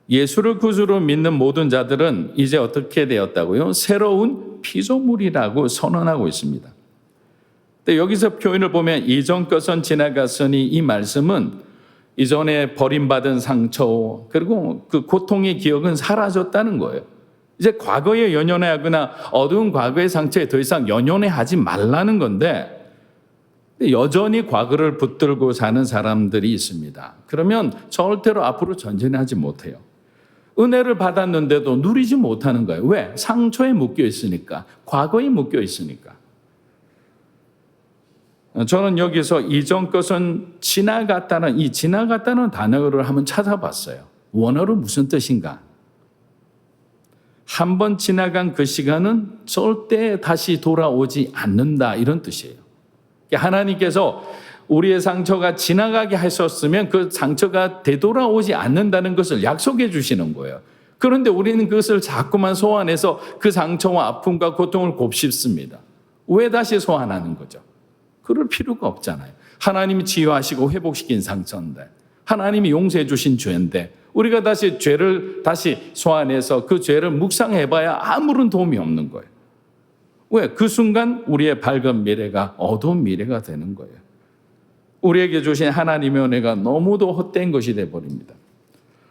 예수를 구주로 믿는 모든 자들은 이제 어떻게 되었다고요? 새로운 피조물이라고 선언하고 있습니다. 근데 여기서 표현을 보면 이전 것은 지나갔으니 이 말씀은 이전에 버림받은 상처 그리고 그 고통의 기억은 사라졌다는 거예요. 이제 과거에 연연하거나 어두운 과거의 상처에 더 이상 연연하지 말라는 건데 여전히 과거를 붙들고 사는 사람들이 있습니다. 그러면 절대로 앞으로 전진하지 못해요. 은혜를 받았는데도 누리지 못하는 거예요. 왜? 상처에 묶여 있으니까, 과거에 묶여 있으니까. 저는 여기서 이전 것은 지나갔다는 이 지나갔다는 단어를 한번 찾아봤어요. 원어로 무슨 뜻인가? 한 번 지나간 그 시간은 절대 다시 돌아오지 않는다 이런 뜻이에요. 하나님께서 우리의 상처가 지나가게 하셨으면 그 상처가 되돌아오지 않는다는 것을 약속해 주시는 거예요. 그런데 우리는 그것을 자꾸만 소환해서 그 상처와 아픔과 고통을 곱씹습니다. 왜 다시 소환하는 거죠? 그럴 필요가 없잖아요. 하나님이 치유하시고 회복시킨 상처인데, 하나님이 용서해 주신 죄인데 우리가 다시 죄를 다시 소환해서 그 죄를 묵상해봐야 아무런 도움이 없는 거예요. 왜? 그 순간 우리의 밝은 미래가 어두운 미래가 되는 거예요. 우리에게 주신 하나님의 은혜가 너무도 헛된 것이 돼버립니다.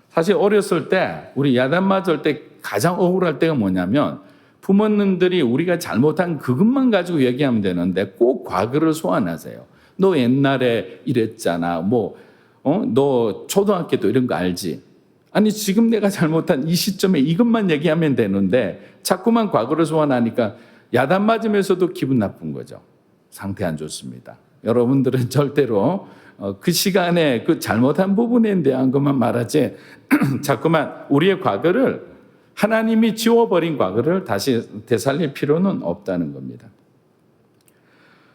사실 어렸을 때 우리 야단 맞을 때 가장 억울할 때가 뭐냐면 부모님들이 우리가 잘못한 그것만 가지고 얘기하면 되는데 꼭 과거를 소환하세요. 너 옛날에 이랬잖아. 너 초등학교 때 이런 거 알지? 아니 지금 내가 잘못한 이 시점에 이것만 얘기하면 되는데 자꾸만 과거를 소환하니까 야단 맞으면서도 기분 나쁜 거죠. 상태 안 좋습니다. 여러분들은 절대로 그 시간에 그 잘못한 부분에 대한 것만 말하지 자꾸만 우리의 과거를 하나님이 지워버린 과거를 다시 되살릴 필요는 없다는 겁니다.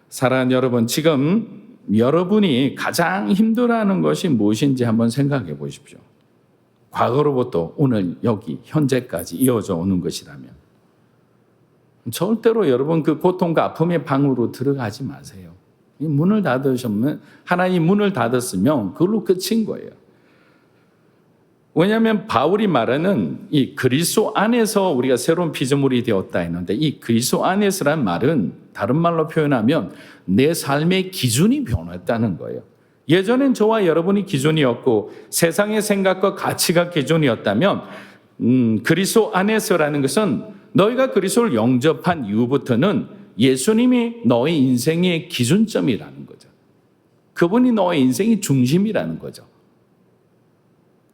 사랑하는 여러분, 지금 여러분이 가장 힘들어하는 것이 무엇인지 한번 생각해 보십시오. 과거로부터 오늘 여기 현재까지 이어져 오는 것이라면 절대로 여러분 그 고통과 아픔의 방으로 들어가지 마세요. 문을 닫으셨으면 하나님 문을 닫았으면 그걸로 끝인 거예요. 왜냐하면 바울이 말하는 이 그리스도 안에서 우리가 새로운 피조물이 되었다 했는데 이 그리스도 안에서란 말은 다른 말로 표현하면 내 삶의 기준이 변했다는 거예요. 예전엔 저와 여러분이 기준이었고 세상의 생각과 가치가 기준이었다면 그리스도 안에서라는 것은 너희가 그리스도를 영접한 이후부터는 예수님이 너의 인생의 기준점이라는 거죠. 그분이 너의 인생의 중심이라는 거죠.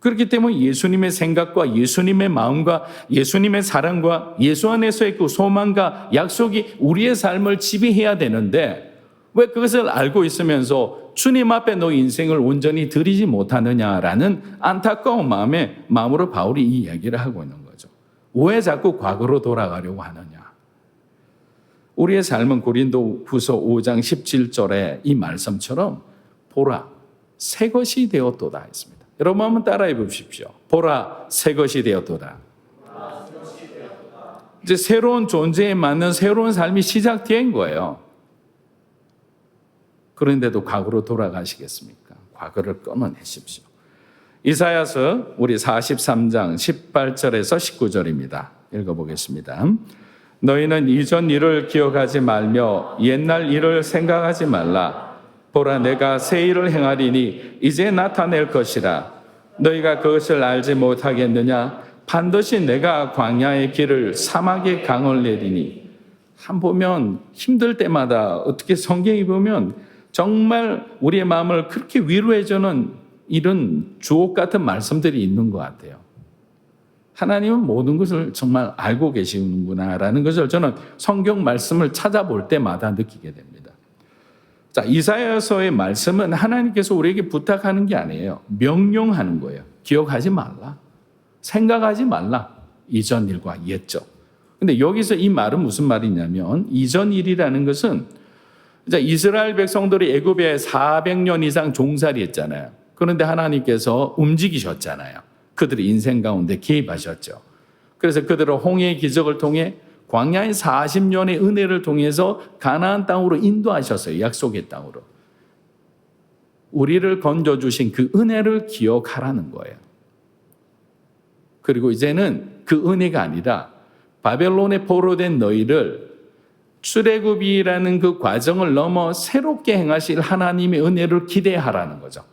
그렇기 때문에 예수님의 생각과 예수님의 마음과 예수님의 사랑과 예수 안에서의 그 소망과 약속이 우리의 삶을 지배해야 되는데 왜 그것을 알고 있으면서 주님 앞에 너의 인생을 온전히 드리지 못하느냐라는 안타까운 마음으로 바울이 이 얘기를 하고 있는 거죠. 왜 자꾸 과거로 돌아가려고 하느냐? 우리의 삶은 고린도후서 5장 17절에 이 말씀처럼 보라 새 것이 되었도다 했습니다. 여러분 한번 따라해 보십시오. 보라 새 것이 되었도다. 이제 새로운 존재에 맞는 새로운 삶이 시작된 거예요. 그런데도 과거로 돌아가시겠습니까? 과거를 끊어내십시오. 이사야서 우리 43장 18절에서 19절입니다. 읽어보겠습니다. 너희는 이전 일을 기억하지 말며 옛날 일을 생각하지 말라. 보라, 내가 새 일을 행하리니 이제 나타낼 것이라. 너희가 그것을 알지 못하겠느냐? 반드시 내가 광야의 길을 사막의 강을 내리니. 한 보면 힘들 때마다 어떻게 성경이 보면 정말 우리의 마음을 그렇게 위로해주는 이런 주옥 같은 말씀들이 있는 것 같아요. 하나님은 모든 것을 정말 알고 계시는구나라는 것을 저는 성경 말씀을 찾아볼 때마다 느끼게 됩니다. 자, 이사야서의 말씀은 하나님께서 우리에게 부탁하는 게 아니에요. 명령하는 거예요. 기억하지 말라. 생각하지 말라. 이전 일과 옛적. 근데 여기서 이 말은 무슨 말이냐면 이전 일이라는 것은 이스라엘 백성들이 애굽에 400년 이상 종살이했잖아요. 그런데 하나님께서 움직이셨잖아요. 그들의 인생 가운데 개입하셨죠. 그래서 그들을 홍해의 기적을 통해 광야의 40년의 은혜를 통해서 가나안 땅으로 인도하셨어요. 약속의 땅으로. 우리를 건져주신 그 은혜를 기억하라는 거예요. 그리고 이제는 그 은혜가 아니라 바벨론에 포로된 너희를 출애굽이라는 그 과정을 넘어 새롭게 행하실 하나님의 은혜를 기대하라는 거죠.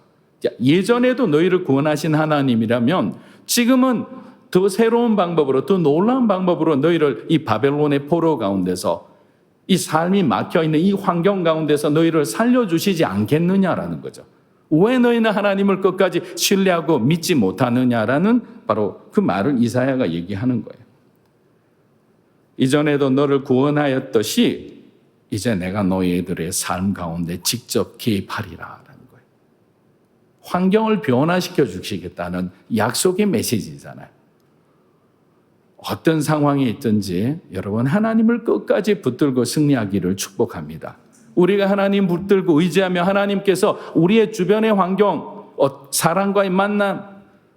예전에도 너희를 구원하신 하나님이라면 지금은 더 새로운 방법으로, 더 놀라운 방법으로 너희를 이 바벨론의 포로 가운데서 이 삶이 막혀있는 이 환경 가운데서 너희를 살려주시지 않겠느냐라는 거죠. 왜 너희는 하나님을 끝까지 신뢰하고 믿지 못하느냐라는 바로 그 말을 이사야가 얘기하는 거예요. 이전에도 너를 구원하였듯이 이제 내가 너희들의 삶 가운데 직접 개입하리라. 환경을 변화시켜 주시겠다는 약속의 메시지잖아요. 어떤 상황이 있든지 여러분 하나님을 끝까지 붙들고 승리하기를 축복합니다. 우리가 하나님 붙들고 의지하며 하나님께서 우리의 주변의 환경, 사람과의 만남,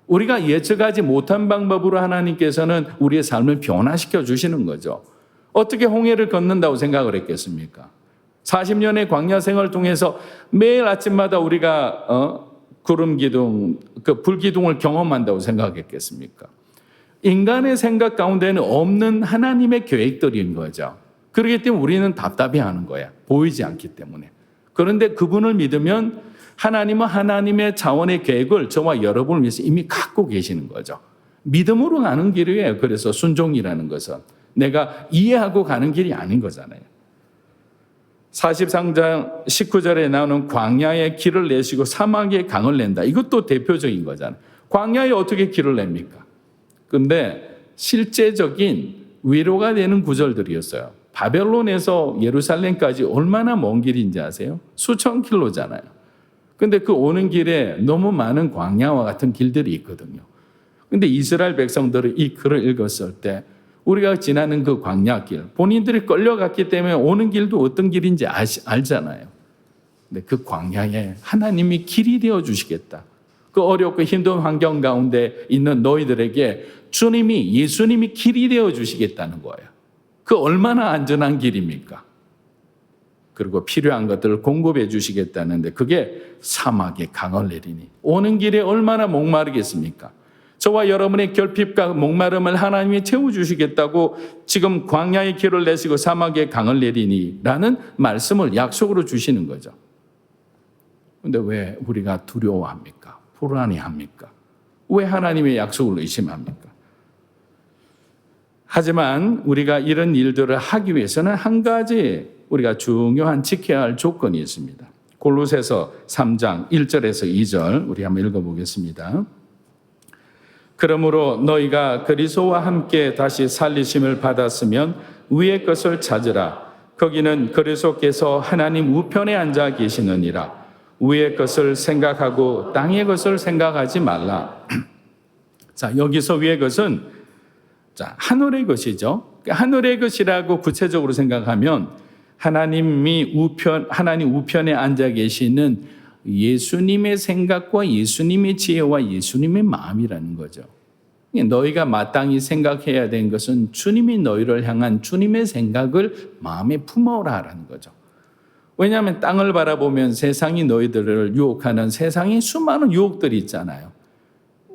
우리가 예측하지 못한 방법으로 하나님께서는 우리의 삶을 변화시켜 주시는 거죠. 어떻게 홍해를 걷는다고 생각을 했겠습니까? 40년의 광야 생활을 통해서 매일 아침마다 우리가 구름 기둥, 그 불기둥을 경험한다고 생각했겠습니까? 인간의 생각 가운데는 없는 하나님의 계획들인 거죠. 그렇기 때문에 우리는 답답해하는 거야. 보이지 않기 때문에. 그런데 그분을 믿으면 하나님은 하나님의 자원의 계획을 저와 여러분을 위해서 이미 갖고 계시는 거죠. 믿음으로 가는 길이에요. 그래서 순종이라는 것은 내가 이해하고 가는 길이 아닌 거잖아요. 43장 19절에 나오는 광야의 길을 내시고 사막의 강을 낸다. 이것도 대표적인 거잖아요. 광야에 어떻게 길을 냅니까? 근데 실제적인 위로가 되는 구절들이었어요. 바벨론에서 예루살렘까지 얼마나 먼 길인지 아세요? 수천 킬로잖아요. 근데 그 오는 길에 너무 많은 광야와 같은 길들이 있거든요. 근데 이스라엘 백성들이 이 글을 읽었을 때 우리가 지나는 그 광야길, 본인들이 끌려갔기 때문에 오는 길도 어떤 길인지 알잖아요. 근데 그 광야에 하나님이 길이 되어 주시겠다. 그 어렵고 힘든 환경 가운데 있는 너희들에게 예수님이 길이 되어 주시겠다는 거예요. 그 얼마나 안전한 길입니까? 그리고 필요한 것들을 공급해 주시겠다는데 그게 사막에 강을 내리니 오는 길에 얼마나 목마르겠습니까? 저와 여러분의 결핍과 목마름을 하나님이 채워주시겠다고 지금 광야의 길을 내시고 사막에 강을 내리니 라는 말씀을 약속으로 주시는 거죠. 그런데 왜 우리가 두려워합니까? 불안해합니까? 왜 하나님의 약속을 의심합니까? 하지만 우리가 이런 일들을 하기 위해서는 한 가지 우리가 중요한 지켜야 할 조건이 있습니다. 골로새서 3장 1절에서 2절 우리 한번 읽어보겠습니다. 그러므로 너희가 그리스도와 함께 다시 살리심을 받았으면 위의 것을 찾으라. 거기는 그리스도께서 하나님 우편에 앉아 계시느니라. 위의 것을 생각하고 땅의 것을 생각하지 말라. 자, 여기서 위의 것은 하늘의 것이죠. 하늘의 것이라고 구체적으로 생각하면 하나님 우편에 앉아 계시는 예수님의 생각과 예수님의 지혜와 예수님의 마음이라는 거죠. 너희가 마땅히 생각해야 되는 것은 주님이 너희를 향한 주님의 생각을 마음에 품어라라는 거죠. 왜냐하면 땅을 바라보면 세상이 너희들을 유혹하는 세상에 수많은 유혹들이 있잖아요.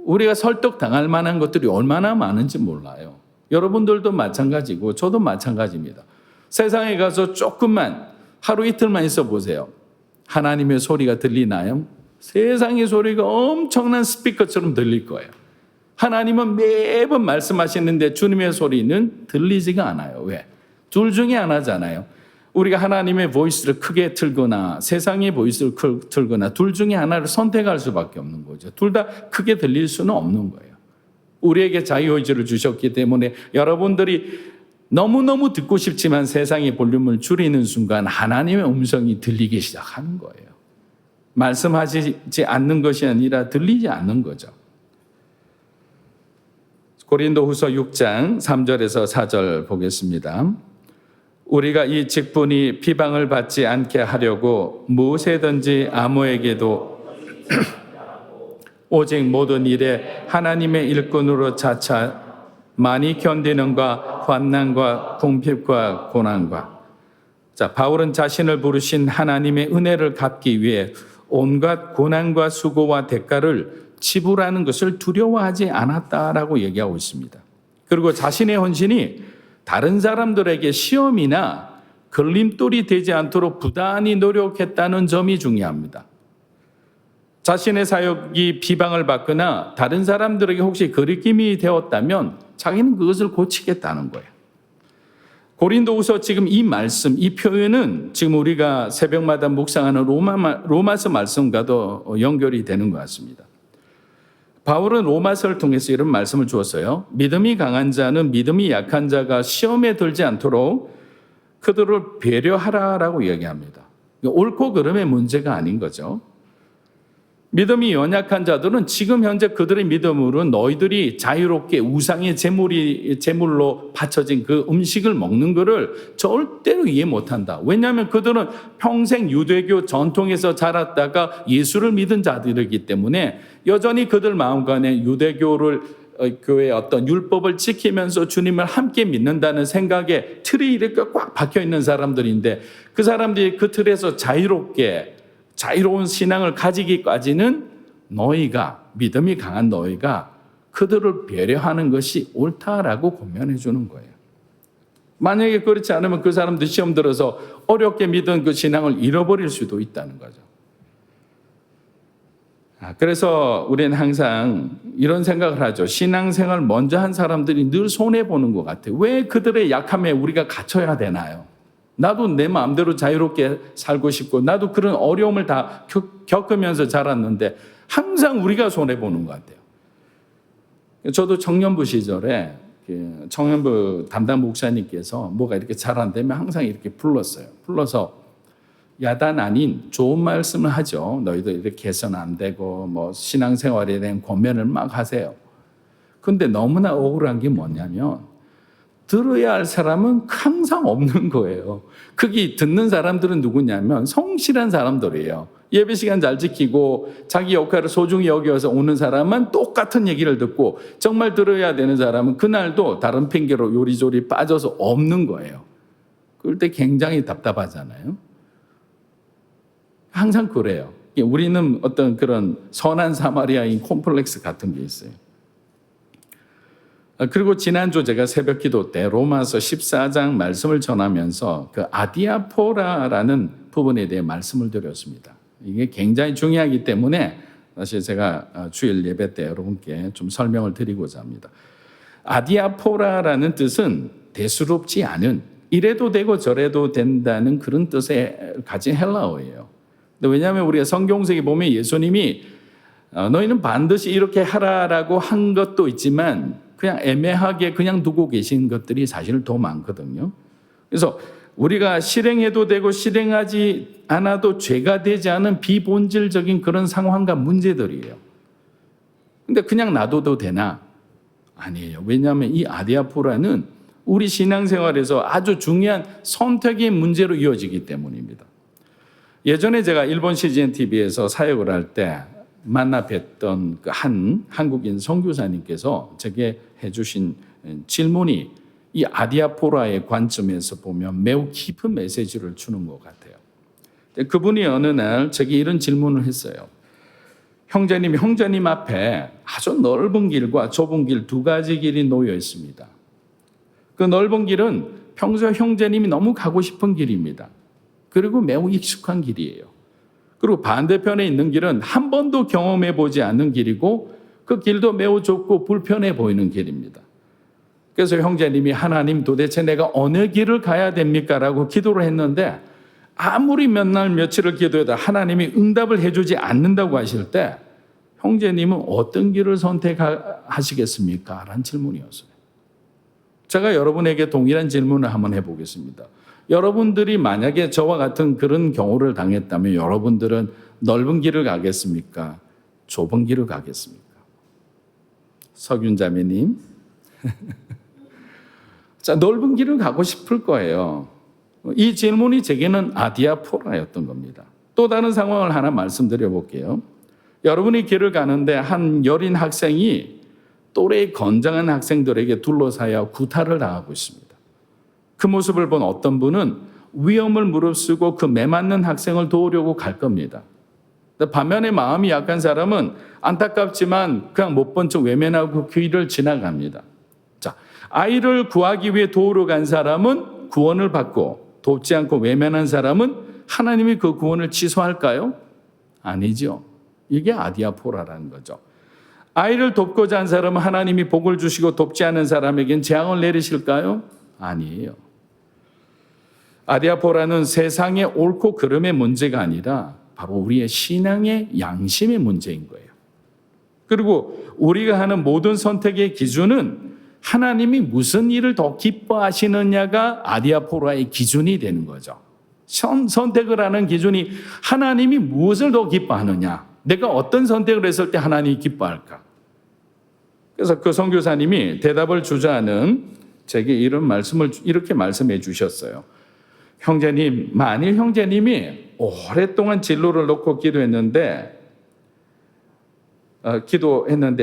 우리가 설득당할 만한 것들이 얼마나 많은지 몰라요. 여러분들도 마찬가지고 저도 마찬가지입니다. 세상에 가서 조금만 하루 이틀만 있어 보세요. 하나님의 소리가 들리나요? 세상의 소리가 엄청난 스피커처럼 들릴 거예요. 하나님은 매번 말씀하시는데 주님의 소리는 들리지가 않아요. 왜? 둘 중에 하나잖아요. 우리가 하나님의 보이스를 크게 틀거나 세상의 보이스를 틀거나 둘 중에 하나를 선택할 수밖에 없는 거죠. 둘 다 크게 들릴 수는 없는 거예요. 우리에게 자유의지를 주셨기 때문에 여러분들이 너무너무 듣고 싶지만 세상의 볼륨을 줄이는 순간 하나님의 음성이 들리기 시작하는 거예요. 말씀하시지 않는 것이 아니라 들리지 않는 거죠. 고린도후서 6장 3절에서 4절 보겠습니다. 우리가 이 직분이 비방을 받지 않게 하려고 무엇이든지 아무에게도 오직 모든 일에 하나님의 일꾼으로 차차 많이 견디는과 환난과 궁핍과 고난과. 자, 바울은 자신을 부르신 하나님의 은혜를 갚기 위해 온갖 고난과 수고와 대가를 지불하는 것을 두려워하지 않았다라고 얘기하고 있습니다. 그리고 자신의 헌신이 다른 사람들에게 시험이나 걸림돌이 되지 않도록 부단히 노력했다는 점이 중요합니다. 자신의 사역이 비방을 받거나 다른 사람들에게 혹시 거리낌이 되었다면 자기는 그것을 고치겠다는 거예요. 고린도후서 지금 이 말씀, 이 표현은 지금 우리가 새벽마다 묵상하는 로마서 말씀과도 연결이 되는 것 같습니다. 바울은 로마서를 통해서 이런 말씀을 주었어요. 믿음이 강한 자는 믿음이 약한 자가 시험에 들지 않도록 그들을 배려하라라고 얘기합니다. 옳고 그름의 문제가 아닌 거죠. 믿음이 연약한 자들은 지금 현재 그들의 믿음으로 너희들이 자유롭게 우상의 제물로 바쳐진 그 음식을 먹는 것을 절대로 이해 못한다. 왜냐하면 그들은 평생 유대교 전통에서 자랐다가 예수를 믿은 자들이기 때문에 여전히 그들 마음간에 교회의 어떤 율법을 지키면서 주님을 함께 믿는다는 생각에 틀이 이렇게 꽉 박혀 있는 사람들인데 그 사람들이 그 틀에서 자유로운 신앙을 가지기까지는 너희가, 믿음이 강한 너희가 그들을 배려하는 것이 옳다라고 권면해 주는 거예요. 만약에 그렇지 않으면 그 사람들 시험 들어서 어렵게 믿은 그 신앙을 잃어버릴 수도 있다는 거죠. 그래서 우리는 항상 이런 생각을 하죠. 신앙생활 먼저 한 사람들이 늘 손해보는 것 같아요. 왜 그들의 약함에 우리가 갇혀야 되나요? 나도 내 마음대로 자유롭게 살고 싶고 나도 그런 어려움을 다 겪으면서 자랐는데 항상 우리가 손해보는 것 같아요. 저도 청년부 시절에 청년부 담당 목사님께서 뭐가 이렇게 잘 안 되면 항상 이렇게 불렀어요. 불러서 야단 아닌 좋은 말씀을 하죠. 너희들 이렇게 해서는 안 되고 뭐 신앙생활에 대한 권면을 막 하세요. 근데 너무나 억울한 게 뭐냐면 들어야 할 사람은 항상 없는 거예요. 거기 듣는 사람들은 누구냐면 성실한 사람들이에요. 예배 시간 잘 지키고 자기 역할을 소중히 여겨서 오는 사람은 똑같은 얘기를 듣고 정말 들어야 되는 사람은 그날도 다른 핑계로 요리조리 빠져서 없는 거예요. 그럴 때 굉장히 답답하잖아요. 항상 그래요. 우리는 어떤 그런 선한 사마리아인 콤플렉스 같은 게 있어요. 그리고 지난주 제가 새벽 기도 때 로마서 14장 말씀을 전하면서 그 아디아포라라는 부분에 대해 말씀을 드렸습니다. 이게 굉장히 중요하기 때문에 사실 제가 주일 예배 때 여러분께 좀 설명을 드리고자 합니다. 아디아포라라는 뜻은 대수롭지 않은, 이래도 되고 저래도 된다는 그런 뜻을 가진 헬라어예요. 왜냐하면 우리가 성경책에 보면 예수님이 너희는 반드시 이렇게 하라라고 한 것도 있지만 그냥 애매하게 그냥 두고 계신 것들이 사실 더 많거든요. 그래서 우리가 실행해도 되고 실행하지 않아도 죄가 되지 않은 비본질적인 그런 상황과 문제들이에요. 근데 그냥 놔둬도 되나? 아니에요. 왜냐하면 이 아디아포라는 우리 신앙생활에서 아주 중요한 선택의 문제로 이어지기 때문입니다. 예전에 제가 일본 CGN TV에서 사역을 할 때 만나 뵀던 그 한 한국인 선교사님께서 제게 해주신 질문이 이 아디아포라의 관점에서 보면 매우 깊은 메시지를 주는 것 같아요. 그분이 어느 날 제게 이런 질문을 했어요. 형제님 앞에 아주 넓은 길과 좁은 길 두 가지 길이 놓여 있습니다. 그 넓은 길은 평소 형제님이 너무 가고 싶은 길입니다. 그리고 매우 익숙한 길이에요. 그리고 반대편에 있는 길은 한 번도 경험해 보지 않는 길이고 그 길도 매우 좁고 불편해 보이는 길입니다. 그래서 형제님이 하나님 도대체 내가 어느 길을 가야 됩니까? 라고 기도를 했는데 아무리 몇 날 며칠을 기도해도 하나님이 응답을 해주지 않는다고 하실 때 형제님은 어떤 길을 선택하시겠습니까? 라는 질문이었어요. 제가 여러분에게 동일한 질문을 한번 해보겠습니다. 여러분들이 만약에 저와 같은 그런 경우를 당했다면 여러분들은 넓은 길을 가겠습니까? 좁은 길을 가겠습니까? 석윤 자매님. 자, 넓은 길을 가고 싶을 거예요. 이 질문이 제게는 아디아포라였던 겁니다. 또 다른 상황을 하나 말씀드려 볼게요. 여러분이 길을 가는데 한 여린 학생이 또래 건장한 학생들에게 둘러싸여 구타를 당하고 있습니다. 그 모습을 본 어떤 분은 위험을 무릅쓰고 그 매맞는 학생을 도우려고 갈 겁니다. 반면에 마음이 약한 사람은 안타깝지만 그냥 못 본 척 외면하고 그 길을 지나갑니다. 자, 아이를 구하기 위해 도우러 간 사람은 구원을 받고 돕지 않고 외면한 사람은 하나님이 그 구원을 취소할까요? 아니죠. 이게 아디아포라라는 거죠. 아이를 돕고자 한 사람은 하나님이 복을 주시고 돕지 않은 사람에겐 재앙을 내리실까요? 아니에요. 아디아포라는 세상의 옳고 그름의 문제가 아니라 바로 우리의 신앙의 양심의 문제인 거예요. 그리고 우리가 하는 모든 선택의 기준은 하나님이 무슨 일을 더 기뻐하시느냐가 아디아포라의 기준이 되는 거죠. 선택을 하는 기준이 하나님이 무엇을 더 기뻐하느냐, 내가 어떤 선택을 했을 때 하나님이 기뻐할까. 그래서 그 선교사님이 대답을 주자는 제게 이런 말씀을 이렇게 말씀해 주셨어요. 형제님, 만일 형제님이 오랫동안 진로를 놓고 기도했는데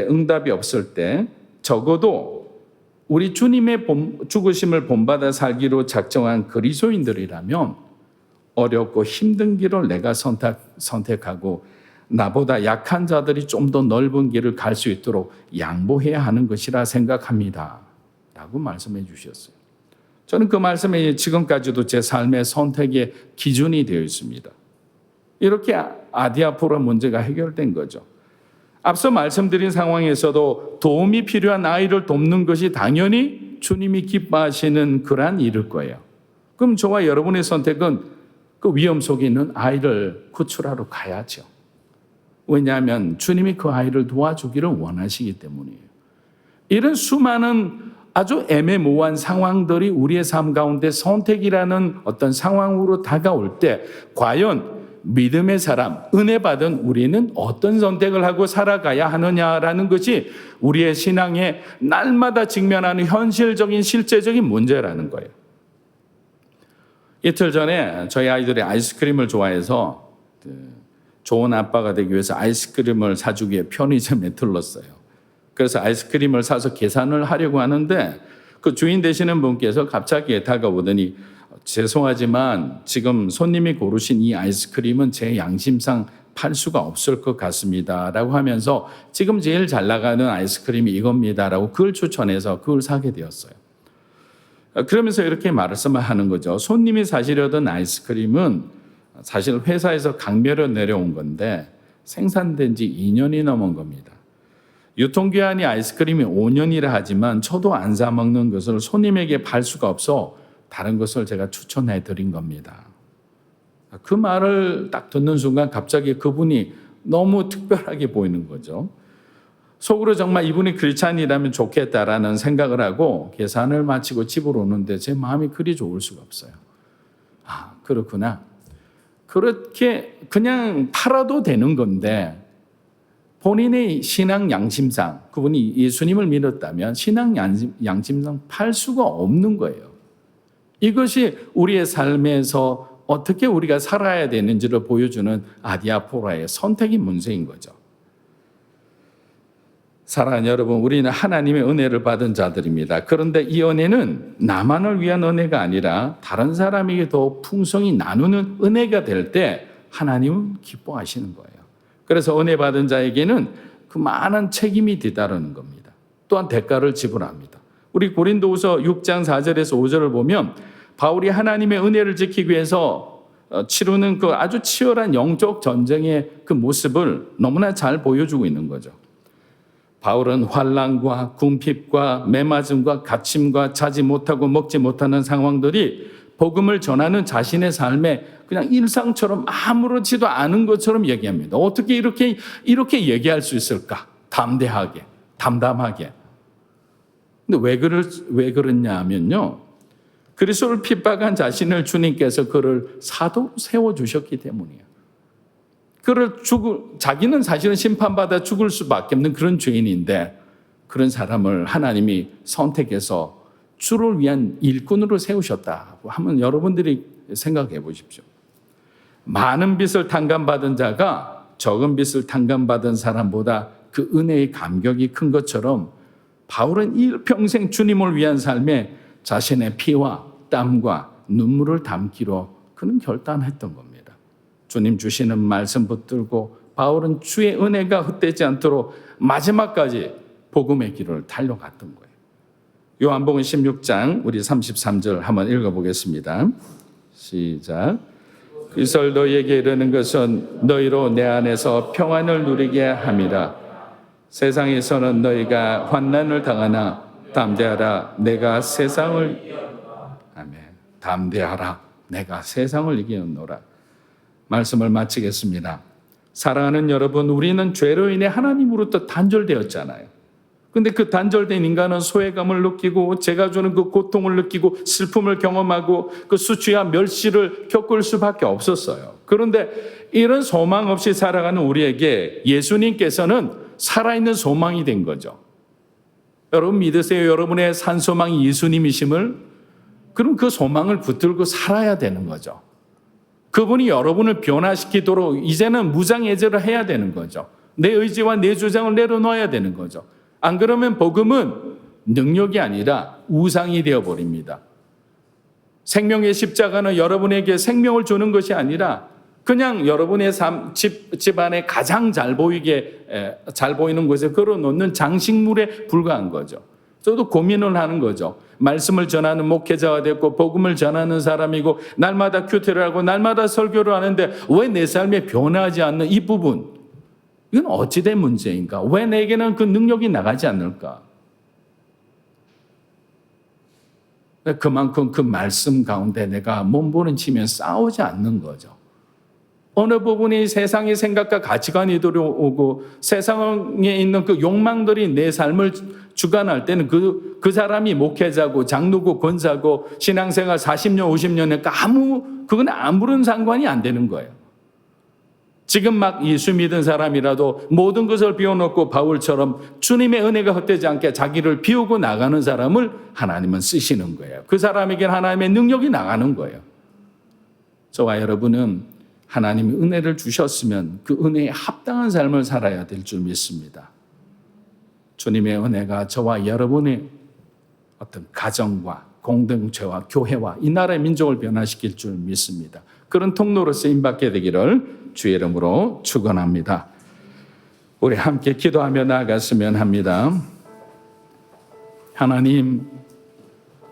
응답이 없을 때 적어도 우리 주님의 죽으심을 본받아 살기로 작정한 그리스도인들이라면 어렵고 힘든 길을 내가 선택하고 나보다 약한 자들이 좀 더 넓은 길을 갈 수 있도록 양보해야 하는 것이라 생각합니다. 라고 말씀해 주셨어요. 저는 그 말씀이 지금까지도 제 삶의 선택의 기준이 되어 있습니다. 이렇게 아디아포라 문제가 해결된 거죠. 앞서 말씀드린 상황에서도 도움이 필요한 아이를 돕는 것이 당연히 주님이 기뻐하시는 그러한 일일 거예요. 그럼 저와 여러분의 선택은 그 위험 속에 있는 아이를 구출하러 가야죠. 왜냐하면 주님이 그 아이를 도와주기를 원하시기 때문이에요. 이런 수많은 아주 애매모호한 상황들이 우리의 삶 가운데 선택이라는 어떤 상황으로 다가올 때 과연 믿음의 사람, 은혜 받은 우리는 어떤 선택을 하고 살아가야 하느냐라는 것이 우리의 신앙에 날마다 직면하는 현실적인 실제적인 문제라는 거예요. 이틀 전에 저희 아이들이 아이스크림을 좋아해서 좋은 아빠가 되기 위해서 아이스크림을 사주기 위해 편의점에 들렀어요. 그래서 아이스크림을 사서 계산을 하려고 하는데 그 주인 되시는 분께서 갑자기 다가오더니 죄송하지만 지금 손님이 고르신 이 아이스크림은 제 양심상 팔 수가 없을 것 같습니다. 라고 하면서 지금 제일 잘 나가는 아이스크림이 이겁니다. 라고 그걸 추천해서 그걸 사게 되었어요. 그러면서 이렇게 말씀을 하는 거죠. 손님이 사시려던 아이스크림은 사실 회사에서 강매로 내려온 건데 생산된 지 2년이 넘은 겁니다. 유통기한이 아이스크림이 5년이라 하지만 저도 안 사 먹는 것을 손님에게 팔 수가 없어 다른 것을 제가 추천해 드린 겁니다. 그 말을 딱 듣는 순간 갑자기 그분이 너무 특별하게 보이는 거죠. 속으로 정말 이분이 크리스찬이라면 좋겠다라는 생각을 하고 계산을 마치고 집으로 오는데 제 마음이 그리 좋을 수가 없어요. 아, 그렇구나. 그렇게 그냥 팔아도 되는 건데 본인의 신앙 양심상 그분이 예수님을 믿었다면 신앙 양심상 팔 수가 없는 거예요. 이것이 우리의 삶에서 어떻게 우리가 살아야 되는지를 보여주는 아디아포라의 선택의 문제인 거죠. 사랑하는 여러분, 우리는 하나님의 은혜를 받은 자들입니다. 그런데 이 은혜는 나만을 위한 은혜가 아니라 다른 사람에게 더 풍성히 나누는 은혜가 될 때 하나님은 기뻐하시는 거예요. 그래서 은혜 받은 자에게는 그 많은 책임이 뒤따르는 겁니다. 또한 대가를 지불합니다. 우리 고린도후서 6장 4절에서 5절을 보면 바울이 하나님의 은혜를 지키기 위해서 치르는 그 아주 치열한 영적 전쟁의 그 모습을 너무나 잘 보여주고 있는 거죠. 바울은 환난과 궁핍과 매맞음과 갇힘과 자지 못하고 먹지 못하는 상황들이 복음을 전하는 자신의 삶에 그냥 일상처럼 아무렇지도 않은 것처럼 얘기합니다. 어떻게 이렇게 얘기할 수 있을까? 담대하게, 담담하게. 근데 왜 그러냐 하면요, 그리스도를 핍박한 자신을 주님께서 그를 사도로 세워주셨기 때문이에요. 자기는 사실은 심판받아 죽을 수밖에 없는 그런 죄인인데 그런 사람을 하나님이 선택해서 주를 위한 일꾼으로 세우셨다고 하면 여러분들이 생각해 보십시오. 많은 빚을 탕감받은 자가 적은 빚을 탕감받은 사람보다 그 은혜의 감격이 큰 것처럼 바울은 일평생 주님을 위한 삶에 자신의 피와 땀과 눈물을 담기로 그는 결단했던 겁니다. 주님 주시는 말씀 붙들고 바울은 주의 은혜가 헛되지 않도록 마지막까지 복음의 길을 달려갔던 거예요. 요한복음 16장 우리 33절 한번 읽어보겠습니다. 시작. 이설 너희에게 이르는 것은 너희로 내 안에서 평안을 누리게 함이라. 세상에서는 너희가 환난을 당하나 담대하라. 내가 세상을 아멘. 담대하라. 내가 세상을 이기었노라. 말씀을 마치겠습니다. 사랑하는 여러분, 우리는 죄로 인해 하나님으로부터 단절되었잖아요. 근데 그 단절된 인간은 소외감을 느끼고 제가 주는 그 고통을 느끼고 슬픔을 경험하고 그 수치와 멸시를 겪을 수밖에 없었어요. 그런데 이런 소망 없이 살아가는 우리에게 예수님께서는 살아있는 소망이 된 거죠. 여러분 믿으세요? 여러분의 산 소망이 예수님이심을? 그럼 그 소망을 붙들고 살아야 되는 거죠. 그분이 여러분을 변화시키도록 이제는 무장해제를 해야 되는 거죠. 내 의지와 내 주장을 내려놓아야 되는 거죠. 안 그러면 복음은 능력이 아니라 우상이 되어버립니다. 생명의 십자가는 여러분에게 생명을 주는 것이 아니라 그냥 여러분의 집안에 가장 잘 보이는 곳에 걸어놓는 장식물에 불과한 거죠. 저도 고민을 하는 거죠. 말씀을 전하는 목회자가 됐고 복음을 전하는 사람이고 날마다 큐티를 하고 날마다 설교를 하는데 왜 내 삶에 변하지 않는 이 부분, 이건 어찌된 문제인가? 왜 내게는 그 능력이 나가지 않을까? 그만큼 그 말씀 가운데 내가 몸부림치며 싸우지 않는 거죠. 어느 부분이 세상의 생각과 가치관이 들어오고 세상에 있는 그 욕망들이 내 삶을 주관할 때는 그 사람이 목회자고 장로고 권사고 신앙생활 40년 50년에 그건 아무런 상관이 안 되는 거예요. 지금 막 예수 믿은 사람이라도 모든 것을 비워놓고 바울처럼 주님의 은혜가 헛되지 않게 자기를 비우고 나가는 사람을 하나님은 쓰시는 거예요. 그 사람에게는 하나님의 능력이 나가는 거예요. 저와 여러분은 하나님이 은혜를 주셨으면 그 은혜에 합당한 삶을 살아야 될 줄 믿습니다. 주님의 은혜가 저와 여러분의 어떤 가정과 공동체와 교회와 이 나라의 민족을 변화시킬 줄 믿습니다. 그런 통로로 쓰임받게 되기를 주의 이름으로 축원합니다. 우리 함께 기도하며 나아갔으면 합니다. 하나님,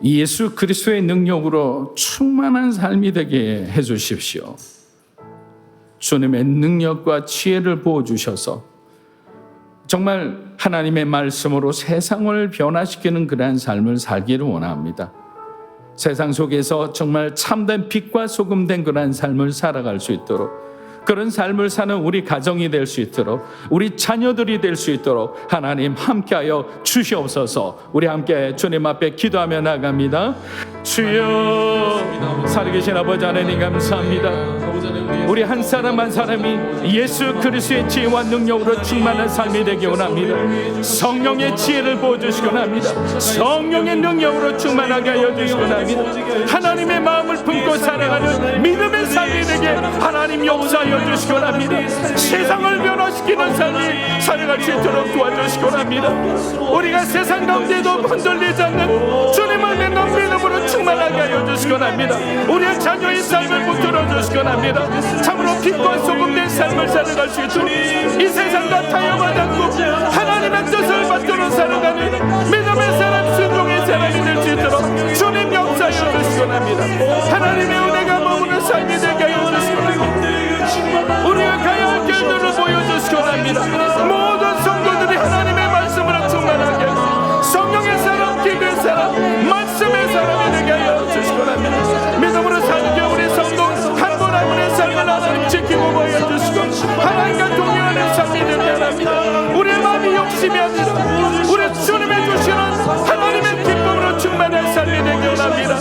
예수 그리스도의 능력으로 충만한 삶이 되게 해주십시오. 주님의 능력과 지혜를 부어주셔서 정말 하나님의 말씀으로 세상을 변화시키는 그러한 삶을 살기를 원합니다. 세상 속에서 정말 참된 빛과 소금 된 그러한 삶을 살아갈 수 있도록, 그런 삶을 사는 우리 가정이 될 수 있도록, 우리 자녀들이 될 수 있도록 하나님 함께하여 주시옵소서. 우리 함께 주님 앞에 기도하며 나갑니다. 주여, 살아계신 아버지 하나님 감사합니다. 우리 한 사람 한 사람이 예수 그리스도의 지혜와 능력으로 충만한 삶이 되기 원합니다. 성령의 지혜를 부어주시기 원합니다. 성령의 능력으로 충만하게 하여 주시기 원합니다. 하나님의 마음을 품고 살아가는 믿음의 삶이 되게 하나님 역사하여 주시기 원합니다. 세상을 변화시키는 삶이 살아갈 수 있도록 도와주시기 원합니다. 우리가 세상 가운데도 흔들리지 않는 주님을 믿는 믿음으로 충만하게 하여 주시기 원합니다. 우리의 자녀의 삶을 붙들어 주시기 원합니다. 참으로 빛과 소금된 삶을 살아갈 수 있도록 이 세상과 타협하지 않고 하나님의 뜻을 받들어 살아가는 믿음의 사람, 순종의 사람 원합니다. 하나님의 은혜가 머무는 삶이 되게 하여 주시기 원합니다. 우리가 가야 할 길들을 보여주시기 원합니다. 모든 성도들이 하나님의 말씀으로 충만하게 성령의 사람, 기도의 사람, 말씀의 사람이 되게 하여 주시기 원합니다. 믿음으로 사는 게 우리 성도 한 분 한 분의 삶을 하나님 지키고 보여주시고 하나님과 동행하는 삶이 되게 합니다. 우리의 마음이 욕심이 아니라 우리 주님의 주시는 하나님의 기쁨으로 충만한 삶이 되게 원합니다.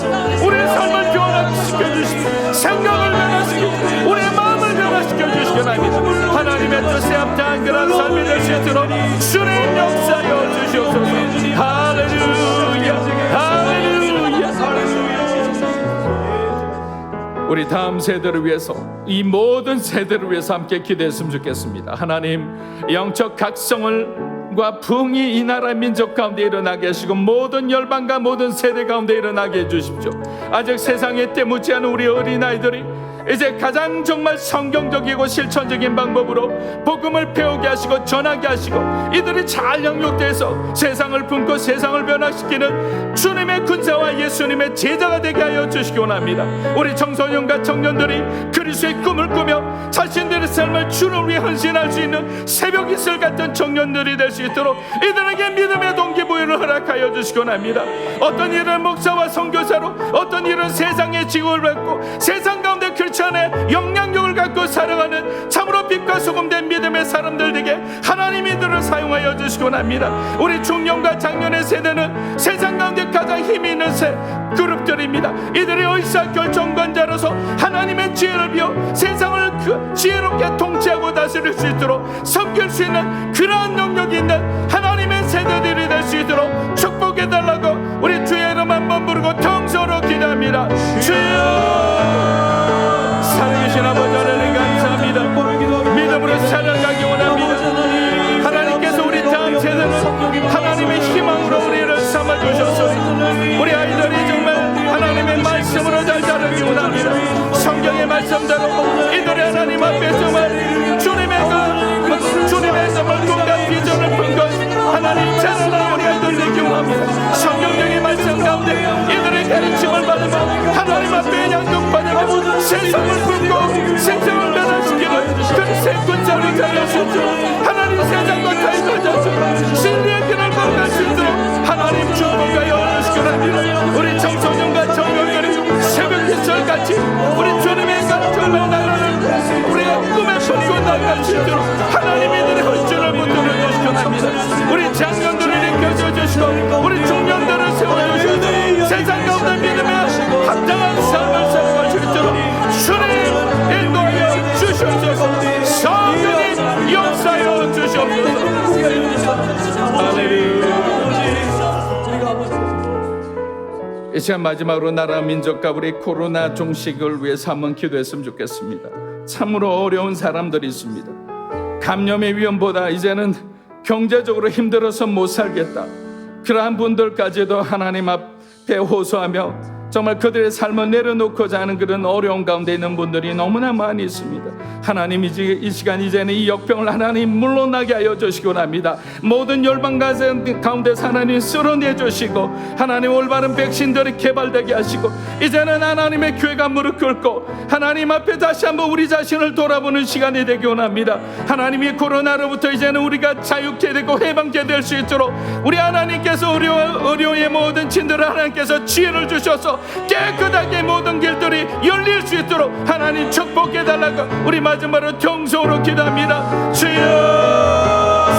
우리의 삶을 교환시켜 주시고 생각을 변화시키고 우리의 마음을 변화시켜 주시기 원합니다. 하나님의 뜻에 합당한 그런 삶이 될 수 있도록 주님 역사여 주시옵소서. 할렐루야, 할렐루야, 할렐루야. 우리 다음 세대를 위해서, 이 모든 세대를 위해서 함께 기도했으면 좋겠습니다. 하나님, 영적 각성과 부흥이 이 나라 민족 가운데 일어나게 하시고 모든 열방과 모든 세대 가운데 일어나게 해주십시오. 아직 세상에 때묻지 않은 우리 어린아이들이 이제 가장 정말 성경적이고 실천적인 방법으로 복음을 배우게 하시고 전하게 하시고 이들이 잘 양육돼서 세상을 품고 세상을 변화시키는 주님의 군사와 예수님의 제자가 되게 하여 주시기 원합니다. 우리 청소년과 청년들이 그리스도의 꿈을 꾸며 자신들의 삶을 주를 위해 헌신할 수 있는 새벽 이슬 같은 청년들이 될 수 있도록 이들에게 믿음의 동기부여를 허락하여 주시기 원합니다. 어떤 일은 목사와 선교사로, 어떤 일은 세상의 지구를 받고 세상 가운데 크리스천의 영향력을 갖고 살아가는 참으로 빛과 소금 된 믿음의 사람들 되게 하나님이 이들을 사용하여 주시기 원합니다. 우리 중년과 장년의 세대는 세상 가운데 가장 힘이 있는 그룹들입니다. 이들이 의사결정권자로서 하나님의 지혜를 비워 세상을 지혜롭게 통치하고 다스릴 수 있도록 섬길 수 있는 그러한 능력이 있는 하나님의 세대들이 될 수 있도록 축복해달라고 우리 주의 이름 한번 부르고 통성으로 기도합니다. 주여, 살아계신 아버지 하나님 감사합니다. 믿음으로 살아가기 원합니다. 하나님께서 우리 다음 세대는 하나님의 희망으로 우리를 삼아주셔서 우리 아이들이 정말 하나님의 말씀으로 잘 자라기 원합니다. 성경의 말씀대로 이들이 하나님 앞에 정말 주님의 정말 꿈과 비전을 품고 하나님 자라는 우리 아이들 되기 원합니다. 성경적인 말씀 가운데 이들의 가르침을 받으며 하나님 앞에 양육받으며 세상을 품고 세상을 변화시키는 그리스도의 군사로 자라시죠. 하나님 세상과 타협하셔서 진리의 길을 걸어갈 수 있도록 하나님 축복하여 주시기 바랍니다. 우리 청소년과 청년들이 새벽 기절같이 우리 주님의 정말 나라를 우리의 꿈에 품고 나갈 수 있도록 하나님 이들의 헌신을 붙들어 주시기 바랍니다. 우리 장년들을 일으켜 주시고 우리 중년들을 세워주시고 세상 가운데 믿음에 합당한 삶을 살아갈 수 있도록 주님 인도하여 주시옵소서. 성령님 역사하여 주시옵소서. 할렐루야. 이 시간 마지막으로 나라 민족과 우리 코로나 종식을 위해서 한번 기도했으면 좋겠습니다. 참으로 어려운 사람들이 있습니다. 감염의 위험보다 이제는 경제적으로 힘들어서 못 살겠다, 그러한 분들까지도 하나님 앞에 호소하며 정말 그들의 삶을 내려놓고자 하는 그런 어려운 가운데 있는 분들이 너무나 많이 있습니다. 하나님 이 시간 이제는 이 역병을 하나님 물러나게 하여 주시기 원합니다. 모든 열방 가운데서 하나님 쓸어내 주시고 하나님 올바른 백신들이 개발되게 하시고 이제는 하나님의 교회가 무릎 꿇고 하나님 앞에 다시 한번 우리 자신을 돌아보는 시간이 되기 원합니다. 하나님이 코로나로부터 이제는 우리가 자유케 되고 해방케 될 수 있도록 우리 하나님께서 의료의 모든 진들을 하나님께서 지혜를 주셔서 깨끗하게 모든 길들이 열릴 수 있도록 하나님 축복해달라고 우리 마지막으로 통성으로 기도합니다. 주여,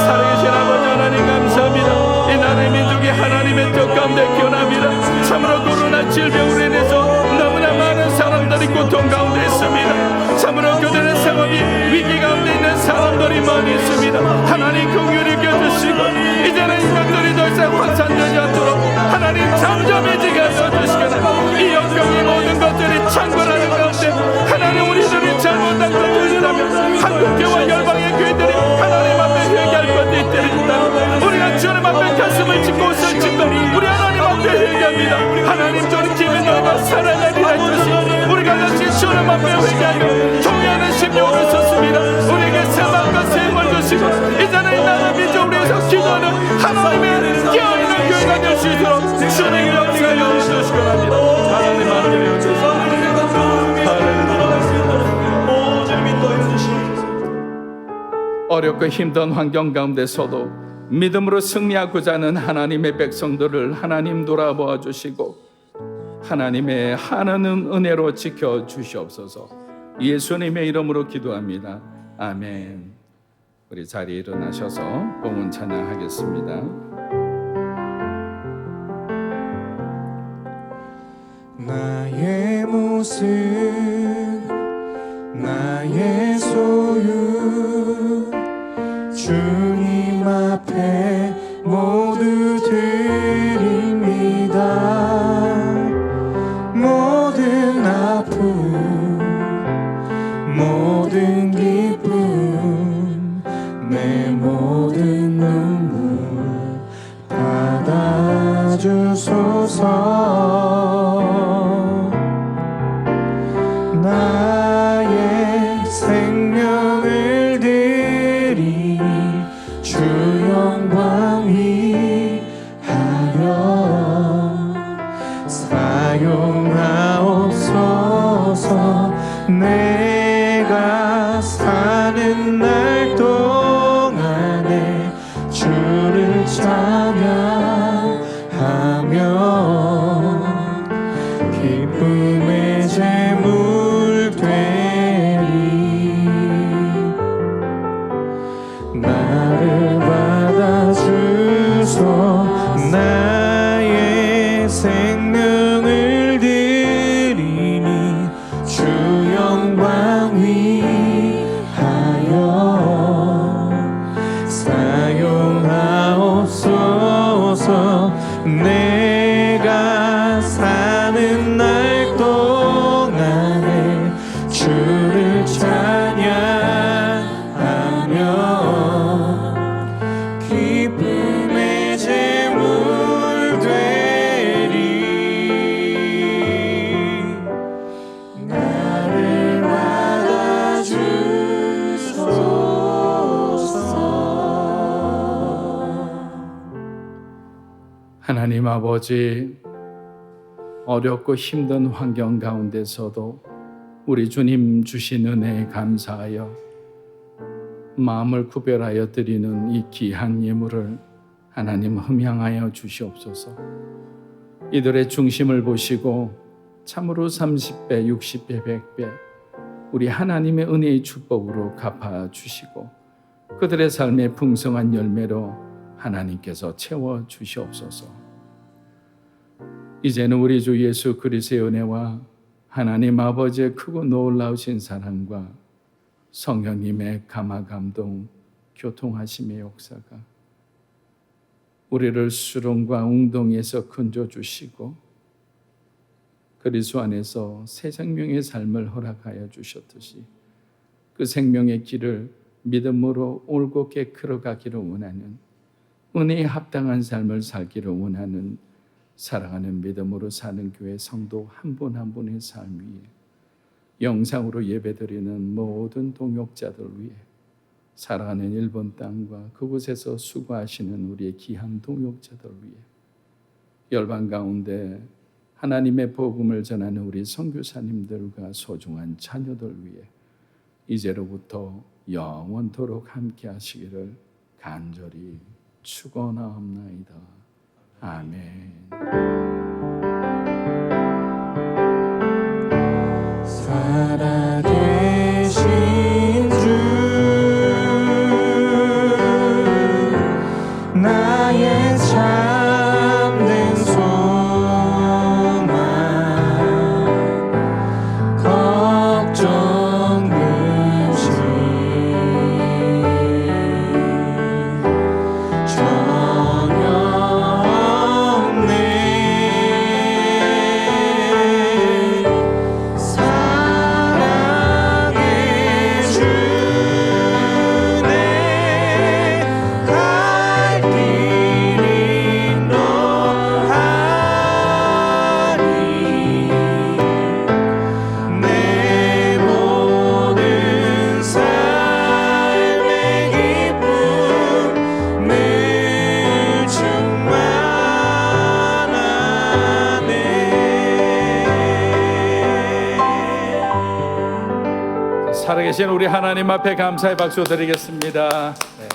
살아계신 아버지 하나님 감사합니다. 이 나라의 민족이 하나님의 뜻 가운데 기원합니다. 참으로 코로나 질병으로 인해서 너무나 많은 사람들이 고통 가운데 있습니다. 참으로 그들의 생업이 위기 가운데 있는 사람들이 많이 있습니다. 하나님 긍휼히 여겨주시고 이제는 이것들이 더 이상 확산되지 않도록 하나님 잠잠해지게 하여주시거나 이 역병의 모든 것들이 창궐하는 가운데 하나님 우리들이 잘못한 것들이라면 한국교와 열방의 교회들이 하나님 앞에 회개할 것들이 있다면 우리가 주님 앞에 가슴을 짚고 옷을 짚고 우리 하나님 앞에 회개합니다. 하나님 저는 기분 너희가 살아나리라 했듯이 우리가 다시 주님 앞에 회개하며 통회하는 심령으로 섰습니다. 우리에게 새 마음과 새 힘을 주시고 이제는 이 나라 민족을 위해서 기도하는 하나님의 깨어있는 교회가 될 수 있도록 주님 우리가 열어주시기 바랍니다. 하나님 어렵고 힘든 환경 가운데서도 믿음으로 승리하고자 하는 하나님의 백성들을 하나님 돌아보아 주시고 하나님의 하나는 은혜로 지켜 주시옵소서. 예수님의 이름으로 기도합니다. 아멘. 우리 자리에 일어나셔서 봉헌 찬양하겠습니다. 나의 모습 나의 소유 주님 앞에 모두 드립니다. 모든 아픔 모든 기쁨 내 모든 눈물 받아주소서. 나의 생명을 드리니 주 영광 위하여 사용하옵소서. 내가 사는 날 동안에 주를 찬양하며 기쁨의 제물 되리. 나를 받아주소. 나의 생명을 드리니 주 영광 위하여 사용하옵소서. 내가 사는 날 동안에 주를 찬양하며 기쁨의 제물 되리. 나를 받아주소서. 하나님 아버지, 어렵고 힘든 환경 가운데서도 우리 주님 주신 은혜에 감사하여 마음을 구별하여 드리는 이 귀한 예물을 하나님 흠양하여 주시옵소서. 이들의 중심을 보시고 참으로 30배, 60배, 100배 우리 하나님의 은혜의 축복으로 갚아주시고 그들의 삶의 풍성한 열매로 하나님께서 채워주시옵소서. 이제는 우리 주 예수 그리스도의 은혜와 하나님 아버지의 크고 놀라우신 사랑과 성령님의 감화감동, 교통하심의 역사가 우리를 수렁과 웅덩이에서 건져주시고 그리스도 안에서 새 생명의 삶을 허락하여 주셨듯이 그 생명의 길을 믿음으로 올곧게 걸어가기를 원하는, 은혜에 합당한 삶을 살기를 원하는 사랑하는 믿음으로 사는 교회 성도 한 분 한 분의 삶 위에, 영상으로 예배드리는 모든 동역자들 위해, 사랑하는 일본 땅과 그곳에서 수고하시는 우리의 귀한 동역자들 위해, 열방 가운데 하나님의 복음을 전하는 우리 선교사님들과 소중한 자녀들 위해 이제로부터 영원토록 함께 하시기를 간절히 축원하옵나이다. 아멘. 살아계신 주 나의 참된 소망 걱정 근심 전혀 없네. 사랑의 주네 갈 길이 살아계신 우리 하나님 앞에 감사의 박수 드리겠습니다. 네.